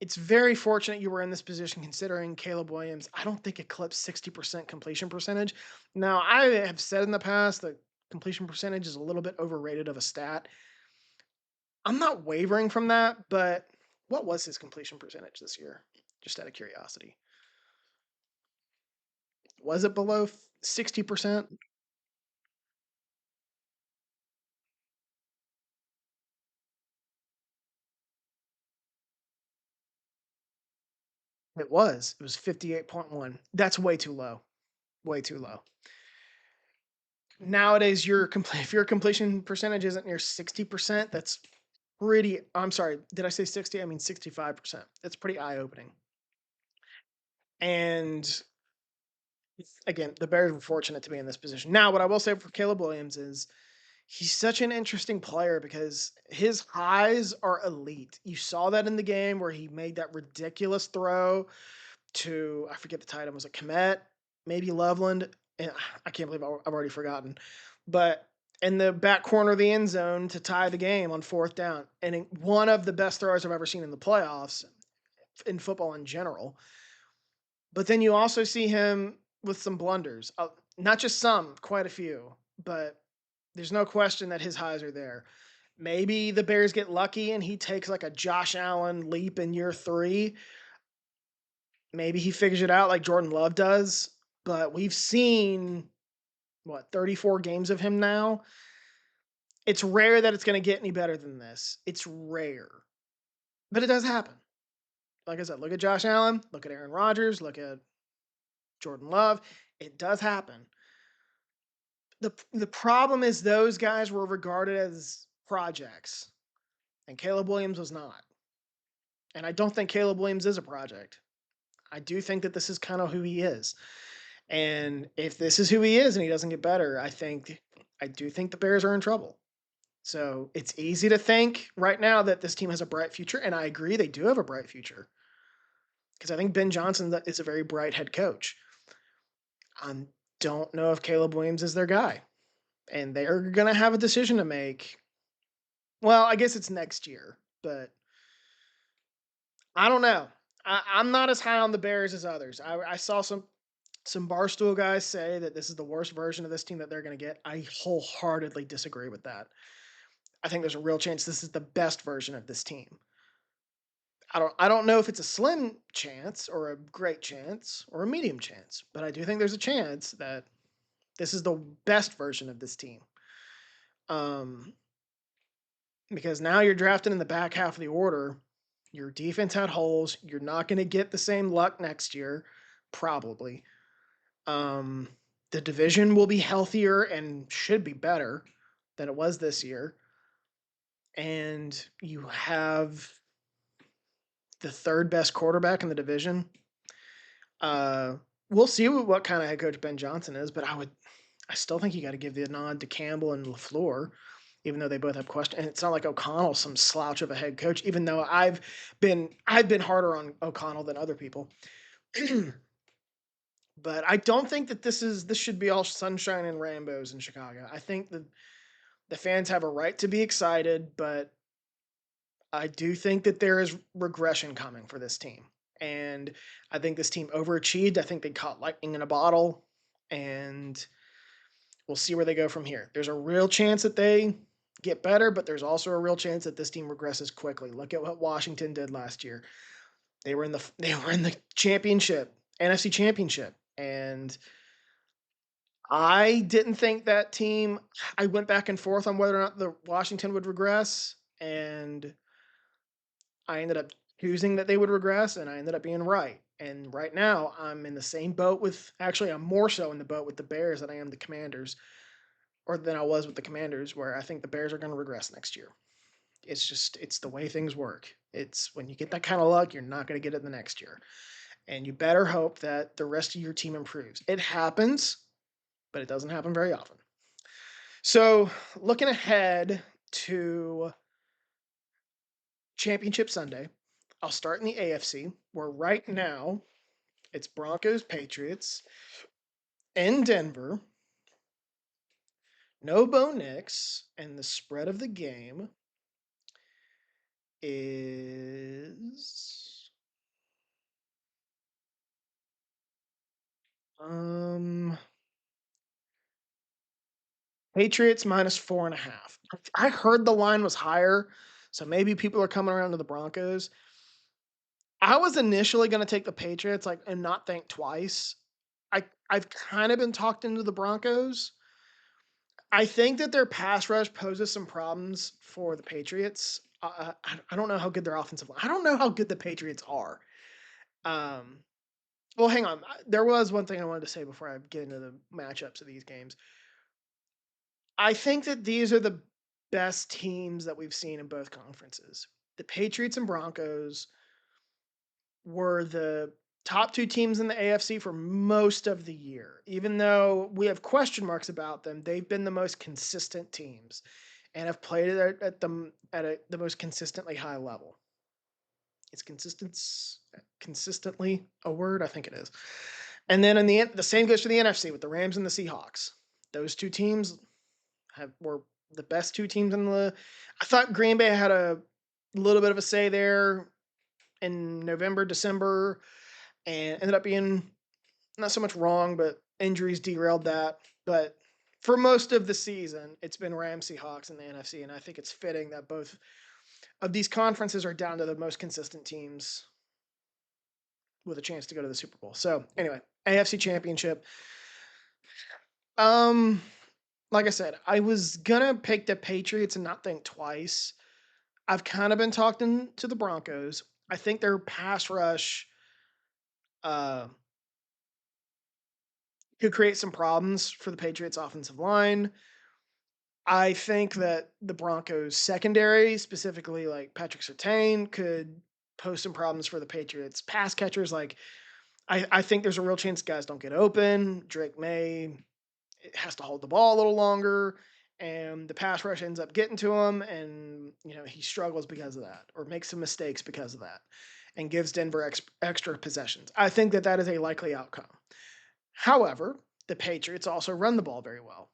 it's very fortunate you were in this position considering Caleb Williams, I don't think eclipsed 60% completion percentage. Now, I have said in the past that completion percentage is a little bit overrated of a stat. I'm not wavering from that, but what was his completion percentage this year? Just out of curiosity. Was it below 60%? It was. It was 58.1. That's way too low. Way too low. Nowadays, if your completion percentage isn't near 60%, that's pretty. I'm sorry, did I say 60? I mean 65%. That's pretty eye opening. And again, the Bears were fortunate to be in this position. Now, what I will say for Caleb Williams is he's such an interesting player because his highs are elite. You saw that in the game where he made that ridiculous throw to, I forget the title, was it Komet? Maybe Loveland? And I can't believe I've already forgotten. But in the back corner of the end zone to tie the game on 4th down. And one of the best throws I've ever seen in the playoffs in football in general. But then you also see him with some blunders. Not just some, quite a few. But there's no question that his highs are there. Maybe the Bears get lucky and he takes like a Josh Allen leap in year 3. Maybe he figures it out like Jordan Love does. But we've seen, 34 games of him now. It's rare that it's going to get any better than this. It's rare. But it does happen. Like I said, look at Josh Allen, look at Aaron Rodgers, look at Jordan Love. It does happen. The problem is those guys were regarded as projects, and Caleb Williams was not. And I don't think Caleb Williams is a project. I do think that this is kind of who he is. And if this is who he is and he doesn't get better, I do think the Bears are in trouble. So it's easy to think right now that this team has a bright future, and I agree they do have a bright future. Because I think Ben Johnson is a very bright head coach. I don't know if Caleb Williams is their guy. And they're going to have a decision to make. Well, I guess it's next year, but I don't know. I'm not as high on the Bears as others. I saw some Barstool guys say that this is the worst version of this team that they're going to get. I wholeheartedly disagree with that. I think there's a real chance this is the best version of this team. I don't know if it's a slim chance or a great chance or a medium chance, but I do think there's a chance that this is the best version of this team. Because now you're drafting in the back half of the order. Your defense had holes. You're not going to get the same luck next year, probably. The division will be healthier and should be better than it was this year. And you have the 3rd best quarterback in the division. We'll see what kind of head coach Ben Johnson is, but I still think you got to give the nod to Campbell and LaFleur, even though they both have questions. And it's not like O'Connell's some slouch of a head coach, even though I've been harder on O'Connell than other people. But I don't think that this should be all sunshine and rainbows in Chicago. I think that the fans have a right to be excited, but I do think that there is regression coming for this team. And I think this team overachieved. I think they caught lightning in a bottle, and we'll see where they go from here. There's a real chance that they get better, but there's also a real chance that this team regresses quickly. Look at what Washington did last year. They were in the championship, NFC championship, and I didn't think that team. I went back and forth on whether or not the Washington would regress, and I ended up choosing that they would regress, and I ended up being right. And right now, I'm in the same boat with. Actually, I'm more so in the boat with the Bears than I am the Commanders, or than I was with the Commanders, where I think the Bears are going to regress next year. It's the way things work. It's when you get that kind of luck, you're not going to get it the next year. And you better hope that the rest of your team improves. It happens, but it doesn't happen very often. So, looking ahead to Championship Sunday, I'll start in the AFC, where right now it's Broncos, Patriots, in Denver. No Bo Nix, and the spread of the game is Patriots minus 4.5. I heard the line was higher, so maybe people are coming around to the Broncos. I was initially going to take the Patriots, and not think twice. I've kind of been talked into the Broncos. I think that their pass rush poses some problems for the Patriots. I don't know how good their offensive line. I don't know how good the Patriots are. Um, well, hang on. There was one thing I wanted to say before I get into the matchups of these games. I think that these are the best teams that we've seen in both conferences. The Patriots and Broncos were the top two teams in the AFC for most of the year. Even though we have question marks about them, they've been the most consistent teams and have played it the most consistently high level. Is consistently a word? I think it is. And then in the same goes for the NFC with the Rams and the Seahawks. Those two teams were the best two teams in the. I thought Green Bay had a little bit of a say there in November, December, and ended up being not so much wrong, but injuries derailed that. But for most of the season, it's been Rams, Seahawks in the NFC, and I think it's fitting that both of these conferences are down to the most consistent teams with a chance to go to the Super Bowl. So anyway, AFC Championship. Um, like I said, I was gonna pick the Patriots and not think twice. I've kind of been talking to the Broncos. I think their pass rush uh, could create some problems for the Patriots' offensive line. I think that the Broncos' secondary, specifically like Patrick Surtain, could pose some problems for the Patriots' pass catchers. Like, I think there's a real chance guys don't get open. Drake May has to hold the ball a little longer, and the pass rush ends up getting to him, and he struggles because of that, or makes some mistakes because of that, and gives Denver extra possessions. I think that that is a likely outcome. However, the Patriots also run the ball very well,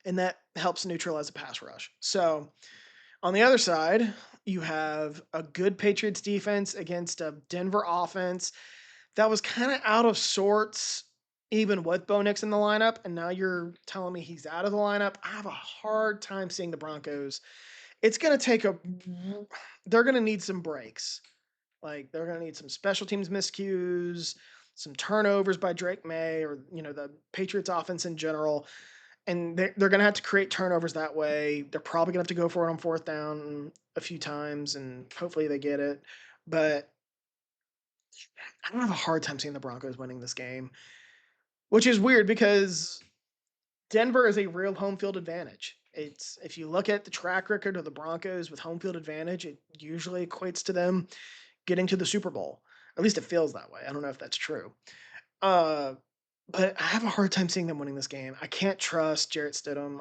and that helps neutralize the pass rush. So on the other side, you have a good Patriots defense against a Denver offense that was kind of out of sorts even with Bo Nix in the lineup, and now you're telling me he's out of the lineup. I have a hard time seeing the Broncos. It's going to take they're going to need some breaks. Like, they're going to need some special teams miscues, some turnovers by Drake May, or, the Patriots offense in general. And they're going to have to create turnovers that way. They're probably going to have to go for it on fourth down a few times, and hopefully they get it. But I have a hard time seeing the Broncos winning this game, which is weird because Denver is a real home field advantage. It's if you look at the track record of the Broncos with home field advantage, it usually equates to them getting to the Super Bowl. At least it feels that way. I don't know if that's true. Uh, but I have a hard time seeing them winning this game. I can't trust Jarrett Stidham.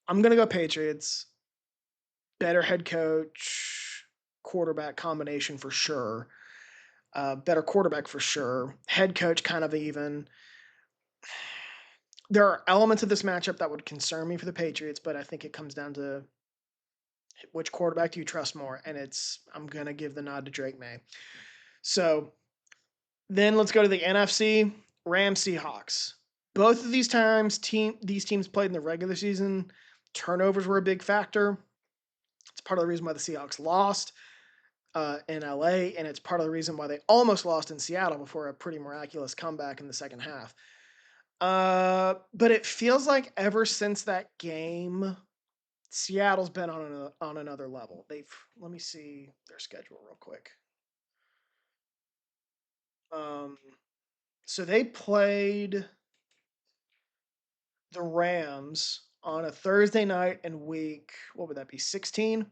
I'm gonna go Patriots. Better head coach, quarterback combination for sure. Better quarterback for sure. Head coach kind of even. There are elements of this matchup that would concern me for the Patriots, but I think it comes down to which quarterback do you trust more, and I'm gonna give the nod to Drake May. So then let's go to the NFC. Rams Seahawks. Both of these teams played in the regular season. Turnovers were a big factor. It's part of the reason why the Seahawks lost in LA, and it's part of the reason why they almost lost in Seattle before a pretty miraculous comeback in the second half. But it feels like ever since that game, Seattle's been on another level. Let me see their schedule real quick. So they played the Rams on a Thursday night in week, what would that be, 16?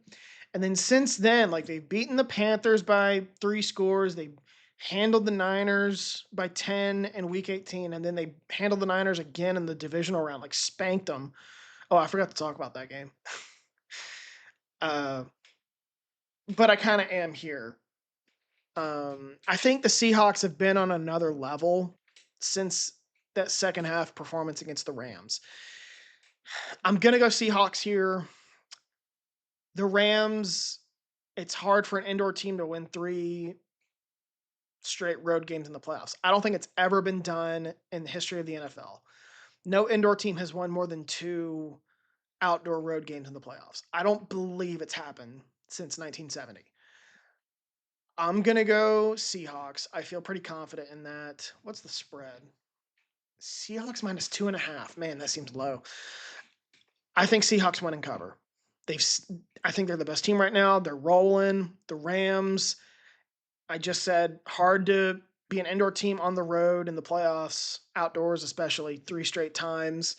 And then since then, like, they've beaten the Panthers by 3 scores. They handled the Niners by 10 in week 18, and then they handled the Niners again in the divisional round, like spanked them. Oh, I forgot to talk about that game. But I kind of am here. I think the Seahawks have been on another level since that second half performance against the Rams. I'm going to go Seahawks here. The Rams, it's hard for an indoor team to win 3 straight road games in the playoffs. I don't think it's ever been done in the history of the NFL. No indoor team has won more than 2 outdoor road games in the playoffs. I don't believe it's happened since 1970. I'm going to go Seahawks. I feel pretty confident in that. What's the spread? Seahawks minus 2.5. Man, that seems low. I think Seahawks win and cover. I think they're the best team right now. They're rolling. The Rams, I just said hard to be an indoor team on the road in the playoffs, outdoors especially, 3 straight times.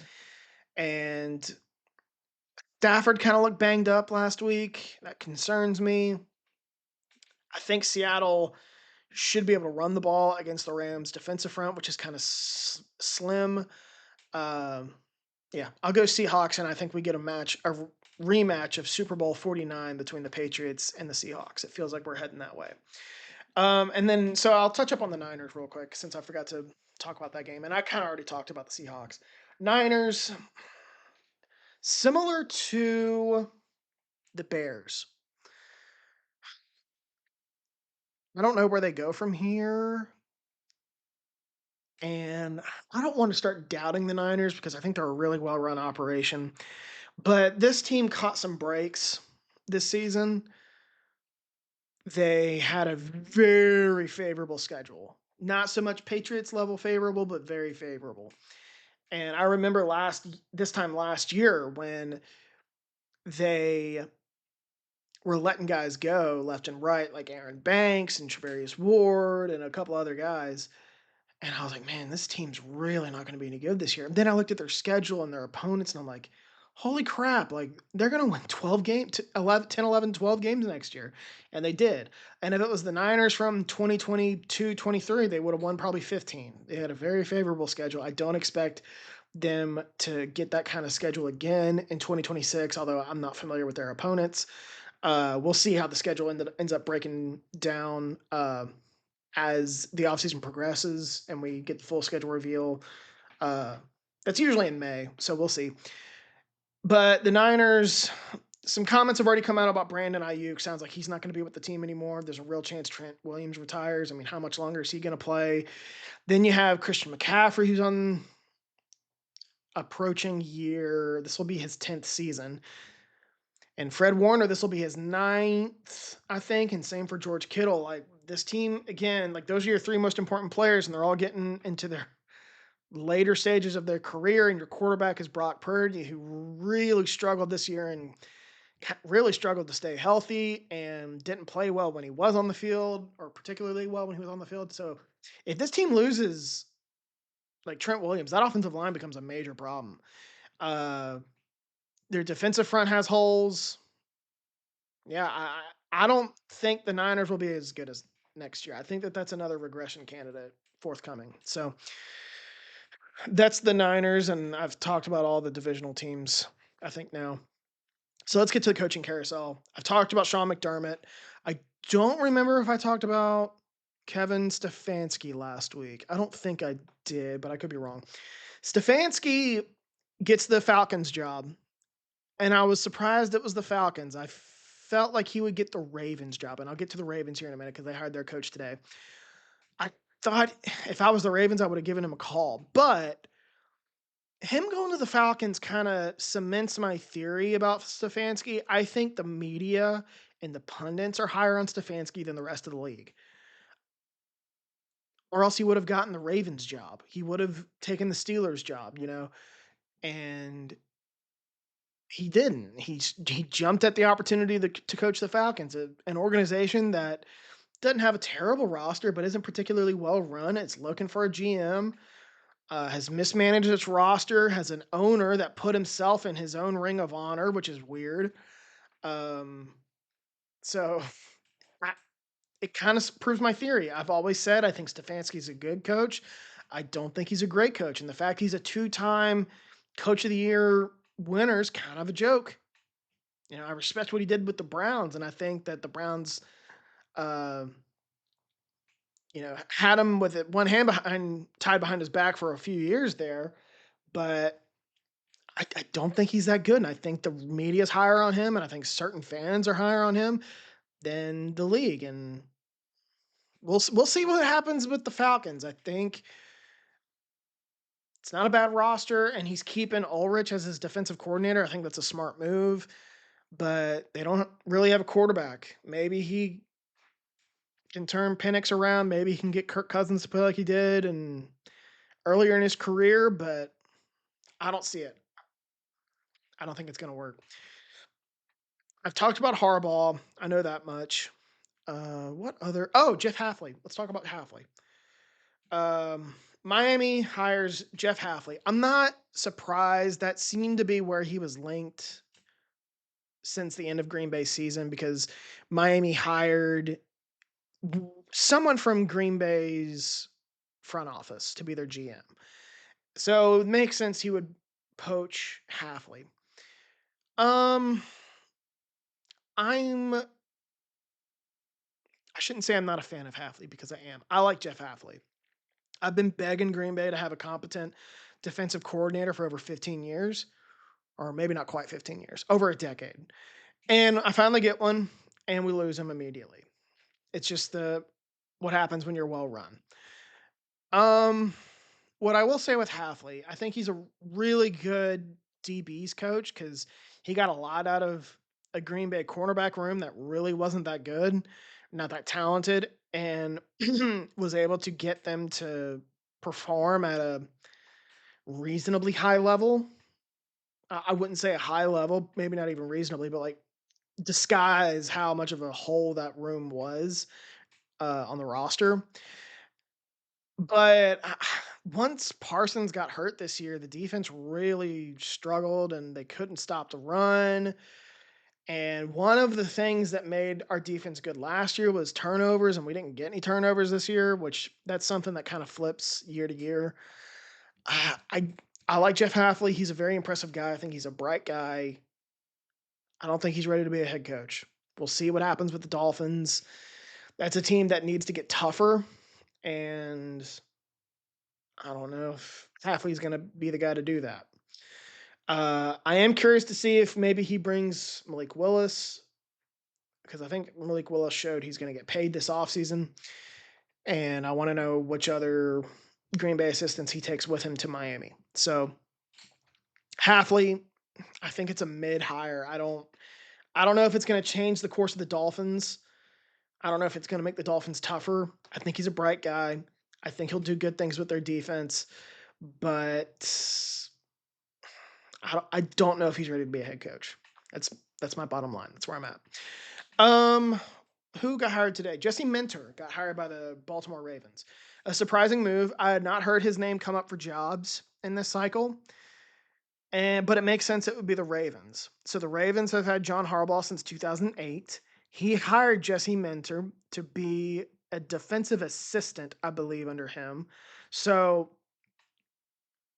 And Stafford kind of looked banged up last week. That concerns me. I think Seattle should be able to run the ball against the Rams' defensive front, which is kind of slim. Um, yeah, I'll go Seahawks, and I think we get a rematch of Super Bowl 49 between the Patriots and the Seahawks. It feels like we're heading that way. And then, so I'll touch up on the Niners real quick since I forgot to talk about that game. And I kind of already talked about the Seahawks. Niners, similar to the Bears. I don't know where they go from here. And I don't want to start doubting the Niners because I think they're a really well run operation. But this team caught some breaks this season. They had a very favorable schedule. Not so much Patriots level favorable, but very favorable. And I remember this time last year when they were letting guys go left and right, like Aaron Banks and Trevarius Ward and a couple other guys. And I was like, man, this team's really not going to be any good this year. And then I looked at their schedule and their opponents, and I'm like, holy crap, like they're going to win 12 games, 11, 10, 11, 12 games next year. And they did. And if it was the Niners from 2022, 23, they would have won probably 15. They had a very favorable schedule. I don't expect them to get that kind of schedule again in 2026, although I'm not familiar with their opponents. We'll see how the schedule ends up breaking down as the offseason progresses and we get the full schedule reveal. That's usually in May, so we'll see. But the Niners, some comments have already come out about Brandon Ayuk. Sounds like he's not going to be with the team anymore. There's a real chance Trent Williams retires. I mean, how much longer is he going to play? Then you have Christian McCaffrey, who's on approaching year. This will be his 10th season. And Fred Warner, this will be his 9th, I think. And same for George Kittle. Like this team, again, like those are your 3 most important players, and they're all getting into their later stages of their career. And your quarterback is Brock Purdy, who really struggled this year and really struggled to stay healthy and didn't play well when he was on the field, or particularly well when he was on the field. So if this team loses like Trent Williams, that offensive line becomes a major problem. Uh, their defensive front has holes. Yeah, I don't think the Niners will be as good as next year. I think that that's another regression candidate forthcoming. So that's the Niners, and I've talked about all the divisional teams, I think, now. So let's get to the coaching carousel. I've talked about Sean McDermott. I don't remember if I talked about Kevin Stefanski last week. I don't think I did, but I could be wrong. Stefanski gets the Falcons job, and I was surprised it was the Falcons. I felt like he would get the Ravens job, and I'll get to the Ravens here in a minute because they hired their coach today. I thought if I was the Ravens, I would have given him a call, but him going to the Falcons kind of cements my theory about Stefanski. I think the media and the pundits are higher on Stefanski than the rest of the league. Or else he would have gotten the Ravens job. He would have taken the Steelers job, and he didn't. He jumped at the opportunity to coach the Falcons, an organization that doesn't have a terrible roster, but isn't particularly well run. It's looking for a GM. Has mismanaged its roster, has an owner that put himself in his own ring of honor, which is weird. Um, so I, it kind of proves my theory. I've always said I think Stefanski's a good coach. I don't think he's a great coach. And the fact he's a 2-time coach of the year winner is kind of a joke. I respect what he did with the Browns, and I think that the Browns, uh, had him with one hand tied behind his back for a few years there, but I don't think he's that good, and I think the media's higher on him, and I think certain fans are higher on him than the league, and we'll see what happens with the Falcons. I think it's not a bad roster, and he's keeping Ulrich as his defensive coordinator. I think that's a smart move, but they don't really have a quarterback. Maybe he can turn Penix around. Maybe he can get Kirk Cousins to play like he did and earlier in his career, but I don't see it. I don't think it's going to work. I've talked about Harbaugh. I know that much. What other? Oh, Jeff Halfley. Let's talk about Halfley. Um, Miami hires Jeff Halfley. I'm not surprised. That seemed to be where he was linked since the end of Green Bay season because Miami hired someone from Green Bay's front office to be their GM. So it makes sense he would poach Halfley. Um, I shouldn't say I'm not a fan of Halfley because I am. I like Jeff Halfley. I've been begging Green Bay to have a competent defensive coordinator for over 15 years, or maybe not quite 15 years, over a decade. And I finally get one, and we lose him immediately. It's just the what happens when you're well run. Um, what I will say with Halfley, I think he's a really good DBs coach because he got a lot out of a Green Bay cornerback room that really wasn't that good, not that talented, and was able to get them to perform at a reasonably high level. I wouldn't say a high level, maybe not even reasonably, but like disguise how much of a hole that room was on the roster. But once Parsons got hurt this year, the defense really struggled and they couldn't stop the run. And one of the things that made our defense good last year was turnovers, and we didn't get any turnovers this year, which that's something that kind of flips year to year. Uh, I I like Jeff Halfley. He's a very impressive guy. I think he's a bright guy. I don't think he's ready to be a head coach. We'll see what happens with the Dolphins. That's a team that needs to get tougher, and I don't know if Halfley's going to be the guy to do that. I am curious to see if maybe he brings Malik Willis because I think Malik Willis showed he's going to get paid this offseason, and I want to know which other Green Bay assistants he takes with him to Miami. So Halfley, I think it's a mid hire. I don't know if it's going to change the course of the Dolphins. I don't know if it's going to make the Dolphins tougher. I think he's a bright guy. I think he'll do good things with their defense, but I don't know if he's ready to be a head coach. That's that's my bottom line. That's where I'm at. Um, who got hired today? Jesse Minter got hired by the Baltimore Ravens. A surprising move. I had not heard his name come up for jobs in this cycle, and but it makes sense it would be the Ravens. So the Ravens have had John Harbaugh since 2008. He hired Jesse Minter to be a defensive assistant, I believe, under him. So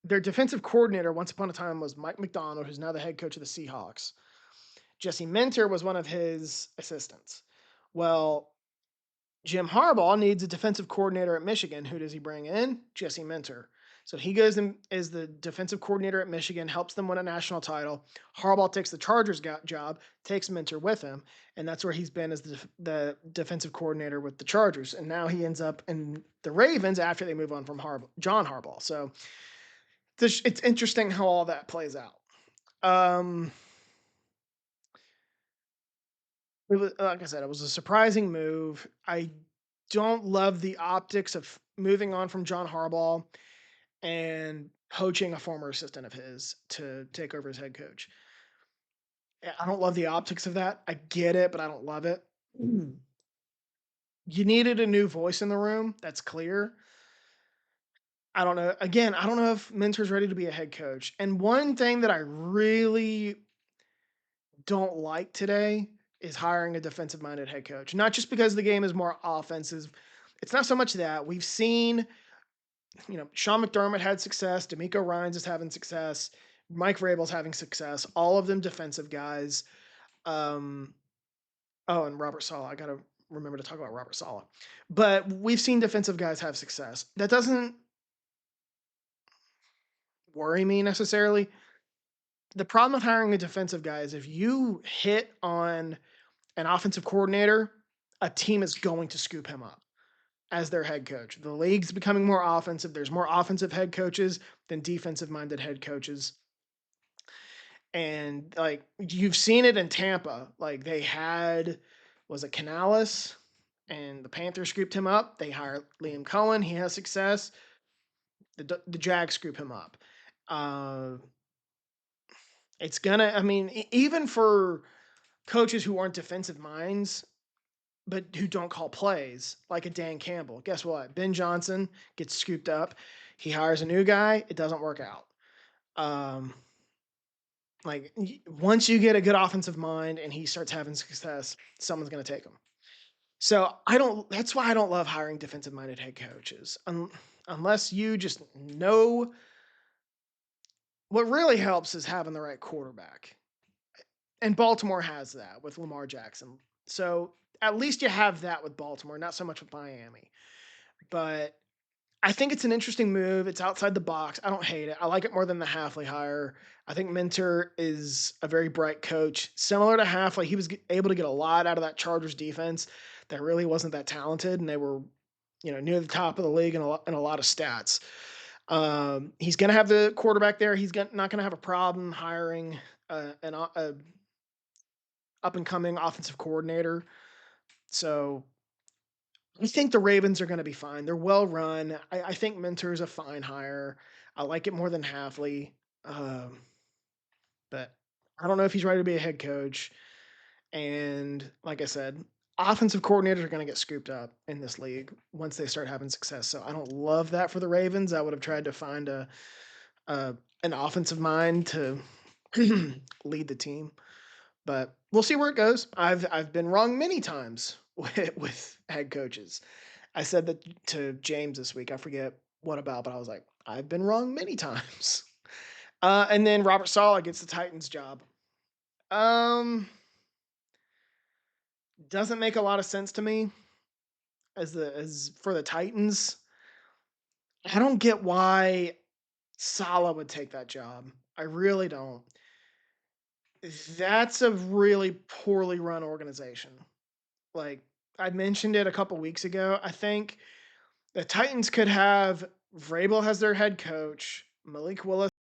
their defensive coordinator once upon a time was Mike McDonald, who's now the head coach of the Seahawks. Jesse Minter was one of his assistants. Well, Jim Harbaugh needs a defensive coordinator at Michigan. Who does he bring in? Jesse Minter. So he goes and is the defensive coordinator at Michigan, helps them win a national title. Harbaugh takes the Chargers job, takes Minter with him, and that's where he's been as the defensive coordinator with the Chargers. And now he ends up in the Ravens after they move on from John Harbaugh. So it's interesting how all that plays out. Um, It was like I said, it was a surprising move. I don't love the optics of moving on from John Harbaugh and poaching a former assistant of his to take over as head coach. I don't love the optics of that. I get it, but I don't love it. Mm. You needed a new voice in the room. That's clear. I don't know. Again, I don't know if Minter's ready to be a head coach. And one thing that I really don't like today is hiring a defensive minded head coach. Not just because the game is more offensive. It's not so much that we've seen, Sean McDermott had success. D'Amico Ryans is having success. Mike Vrabel's having success. All of them defensive guys. Um, oh, and Robert Sala. I got to remember to talk about Robert Sala. But we've seen defensive guys have success. That doesn't worry me necessarily. The problem with hiring a defensive guy is if you hit on an offensive coordinator, a team is going to scoop him up as their head coach. The league's becoming more offensive. There's more offensive head coaches than defensive minded head coaches. And like you've seen it in Tampa. Like they had was it Canales and the Panthers scooped him up. They hired Liam Cohen. He has success. The Jags scoop him up. Uh, it's gonna. I mean, even for coaches who aren't defensive minds, but who don't call plays, like a Dan Campbell. Guess what? Ben Johnson gets scooped up. He hires a new guy. It doesn't work out. Um, once you get a good offensive mind and he starts having success, someone's going to take him. So I don't. That's why I don't love hiring defensive-minded head coaches, unless you just know. What really helps is having the right quarterback, and Baltimore has that with Lamar Jackson. So at least you have that with Baltimore, not so much with Miami. But I think it's an interesting move. It's outside the box. I don't hate it. I like it more than the Halfley hire. I think Minter is a very bright coach. Similar to Halfley, he was able to get a lot out of that Chargers defense that really wasn't that talented, and they were, near the top of the league in a lot of stats. He's going to have the quarterback there. He's not going to have a problem hiring an up and coming offensive coordinator. So I think the Ravens are going to be fine. They're well run. I think Minter is a fine hire. I like it more than Halfley. Um, but I don't know if he's ready to be a head coach. And like I said, offensive coordinators are going to get scooped up in this league once they start having success. So I don't love that for the Ravens. I would have tried to find an offensive mind to lead the team, but we'll see where it goes. I've been wrong many times with head coaches. I said that to James this week. I forget what about, but I was like, I've been wrong many times. And then Robert Saleh gets the Titans job. Doesn't make a lot of sense to me as for the Titans. I don't get why Saleh would take that job. I really don't. That's a really poorly run organization. Like I mentioned it a couple weeks ago. I think the Titans could have Vrabel as their head coach, Malik Willis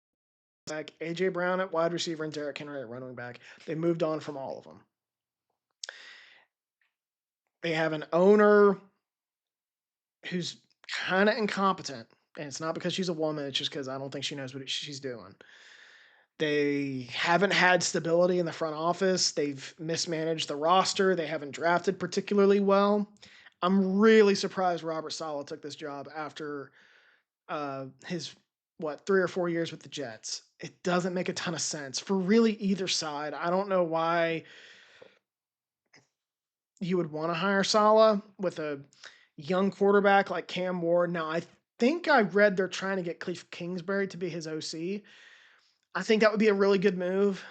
back, AJ Brown at wide receiver, and Derrick Henry at running back. They moved on from all of them. They have an owner who's kind of incompetent, and it's not because she's a woman. It's just because I don't think she knows what she's doing. They haven't had stability in the front office. They've mismanaged the roster. They haven't drafted particularly well. I'm really surprised Robert Saleh took this job after his 3 or 4 years with the Jets. It doesn't make a ton of sense for really either side. I don't know why you would want to hire Saleh with a young quarterback like Cam Ward. Now I think I read they're trying to get Cliff Kingsbury to be his OC. I think that would be a really good move.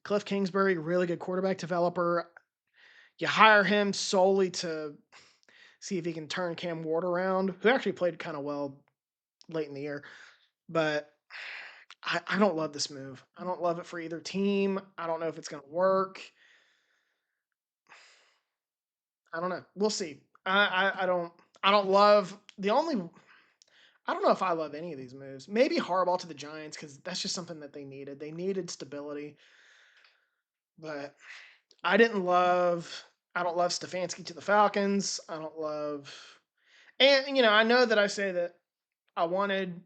Cliff Kingsbury, really good quarterback developer. You hire him solely to see if he can turn Cam Ward around, who actually played kind of well late in the year. But I don't love this move. I don't love it for either team. I don't know if it's going to work. I don't know. We'll see. I don't love the only. I don't know if I love any of these moves. Maybe Harbaugh to the Giants because that's just something that they needed. They needed stability, but I didn't love. I don't love Stefanski to the Falcons. I don't love. And I know that I say that I wanted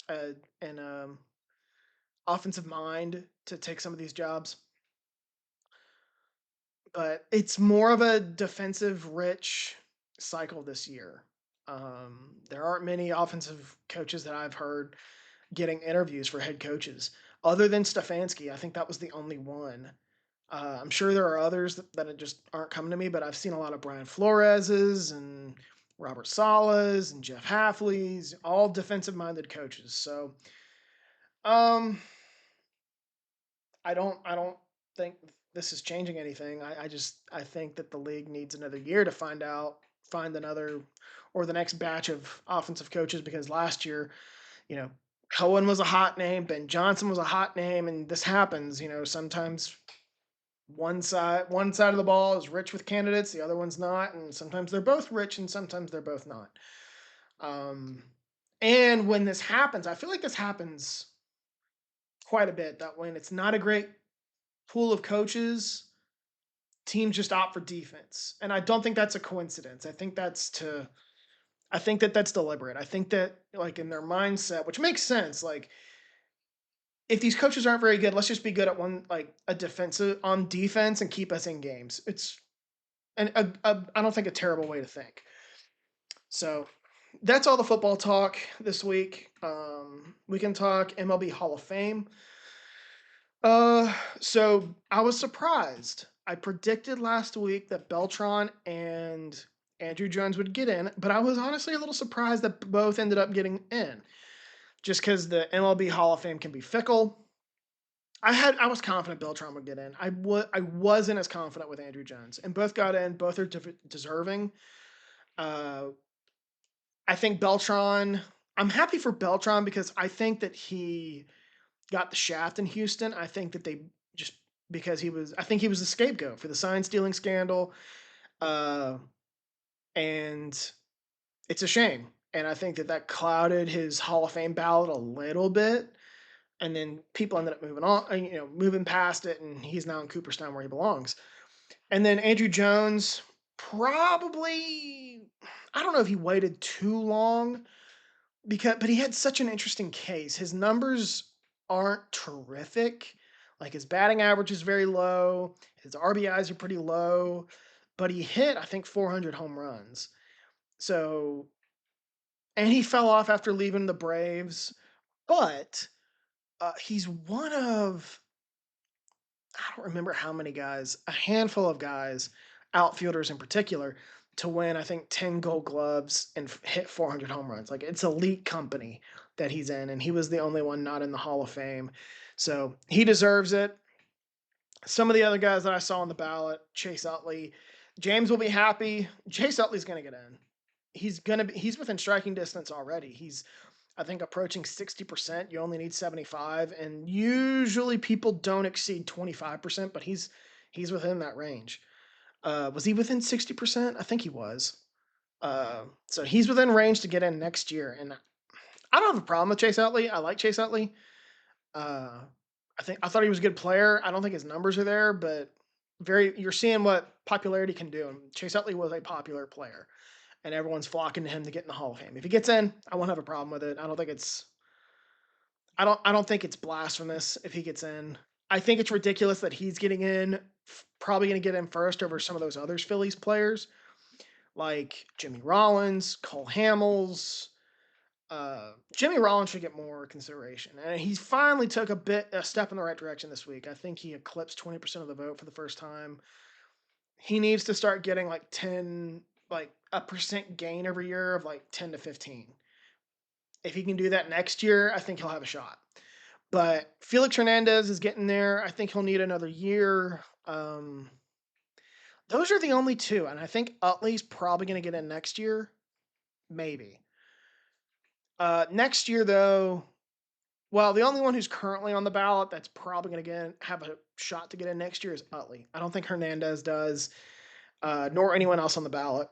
an offensive mind to take some of these jobs, but it's more of a defensive rich cycle this year. There aren't many offensive coaches that I've heard getting interviews for head coaches other than Stefanski. I think that was the only one. I'm sure there are others that just aren't coming to me, but I've seen a lot of Brian Flores's and Robert Sala's and Jeff Halfley's, all defensive-minded coaches. So, um, I don't think this is changing anything. I think that the league needs another year to find another or the next batch of offensive coaches because last year, you know, Cohen was a hot name, Ben Johnson was a hot name, and this happens. Sometimes one side of the ball is rich with candidates, the other one's not, and sometimes they're both rich and sometimes they're both not. Um, and when this happens, I feel like this happens quite a bit. That when it's not a great pool of coaches, teams just opt for defense, and I don't think that's a coincidence. I think that that's deliberate. I think that like in their mindset, which makes sense. Like if these coaches aren't very good, let's just be good at one like a defensive on defense and keep us in games. and I don't think a terrible way to think. So that's all the football talk this week. We can talk MLB Hall of Fame. So I was surprised. I predicted last week that Beltran and Andrew Jones would get in, but I was honestly a little surprised that both ended up getting in, just because the MLB Hall of Fame can be fickle. I was confident Beltran would get in. I wasn't as confident with Andrew Jones, and both got in. Both are deserving. Uh, I think Beltran. I'm happy for Beltran because I think that he got the shaft in Houston. I think that they just because he was. I think he was the scapegoat for the sign stealing scandal, uh, and it's a shame. And I think that that clouded his Hall of Fame ballot a little bit. And then people ended up moving on, moving past it, and he's now in Cooperstown where he belongs. And then Andrew Jones, probably, I don't know if he waited too long but he had such an interesting case. His numbers aren't terrific. Like his batting average is very low, his RBIs are pretty low, but he hit, I think, 400 home runs. So, and he fell off after leaving the Braves, but he's one of I don't remember how many guys, a handful of guys, outfielders in particular, to win, I think, 10 gold gloves and hit 400 home runs. Like, it's elite company that he's in, and he was the only one not in the Hall of Fame. So he deserves it. Some of the other guys that I saw on the ballot, Chase Utley, James will be happy. Chase Utley's going to get in. He's within striking distance already. He's I think approaching 60%. You only need 75, and usually people don't exceed 25%, but he's within that range. Was he within 60%? I think he was. So he's within range to get in next year, and I don't have a problem with Chase Utley. I like Chase Utley. Uh, I thought he was a good player. I don't think his numbers are there, but you're seeing what popularity can do. And Chase Utley was a popular player, and everyone's flocking to him to get in the Hall of Fame. If he gets in, I won't have a problem with it. I don't think it's blasphemous if he gets in. I think it's ridiculous that he's getting in, probably going to get in first over some of those other Phillies players like Jimmy Rollins, Cole Hamels. Jimmy Rollins should get more consideration, and he finally took a step in the right direction this week. I think he eclipsed 20% of the vote for the first time. He needs to start getting like 10, like a percent gain every year of like 10 to 15. If he can do that next year, I think he'll have a shot. But Felix Hernandez is getting there. I think he'll need another year. Those are the only two, and I think Utley's probably going to get in next year, maybe. Next year, though, well, the only one who's currently on the ballot that's probably going to have a shot to get in next year is Utley. I don't think Hernandez does, nor anyone else on the ballot.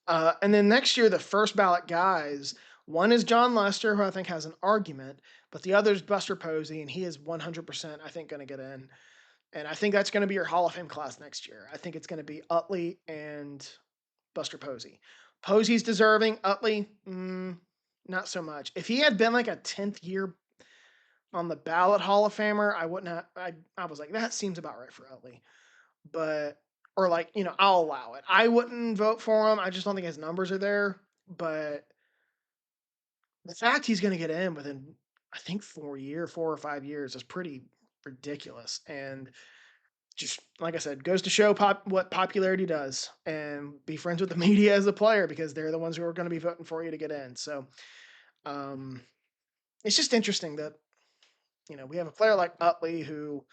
And then next year, the first ballot guys, one is John Lester, who I think has an argument, but the other is Buster Posey, and he is 100%, I think, going to get in. And I think that's going to be your Hall of Fame class next year. I think it's going to be Utley and Buster Posey. Posey's deserving. Utley, not so much. If he had been like a 10th year on the ballot Hall of Famer, I wouldn't have. I was like, that seems about right for Utley. But, or like, I'll allow it. I wouldn't vote for him. I just don't think his numbers are there. But the fact he's going to get in within, I think, 4 or 5 years is pretty ridiculous. And just like I said, goes to show what popularity does, and be friends with the media as a player because they're the ones who are going to be voting for you to get in. So it's just interesting that we have a player like Utley who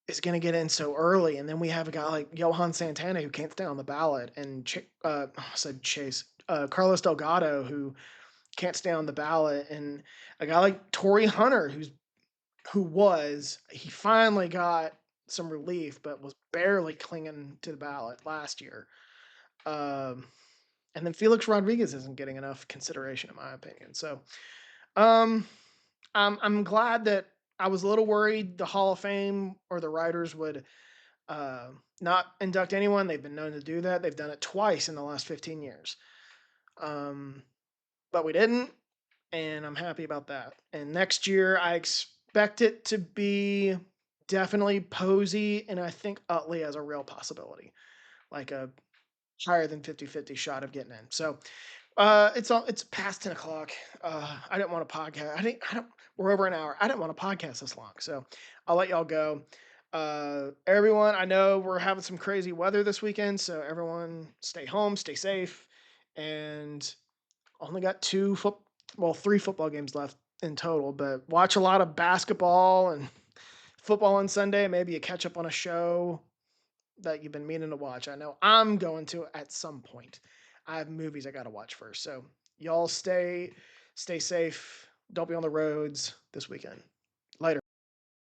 is going to get in so early, and then we have a guy like Johan Santana who can't stay on the ballot, and I said Chase Carlos Delgado who can't stay on the ballot, and a guy like Torrey Hunter he finally got some relief, but was barely clinging to the ballot last year. And then Felix Rodriguez isn't getting enough consideration, in my opinion. So, I'm glad that I was a little worried the Hall of Fame or the writers would not induct anyone. They've been known to do that. They've done it twice in the last 15 years. But we didn't, and I'm happy about that. And next year, I expect it to be definitely Posey, and I think Utley has a real possibility, like a higher than 50-50 shot of getting in. So it's past 10 o'clock. I didn't want to podcast. I don't. We're over an hour. I didn't want to podcast this long, so I'll let y'all go. Everyone, I know we're having some crazy weather this weekend, so everyone stay home, stay safe, and only got three football games left in total. But watch a lot of basketball and football on Sunday. Maybe you catch up on a show that you've been meaning to watch. I know I'm going to at some point. I have movies I got to watch first. So y'all stay safe. Don't be on the roads this weekend.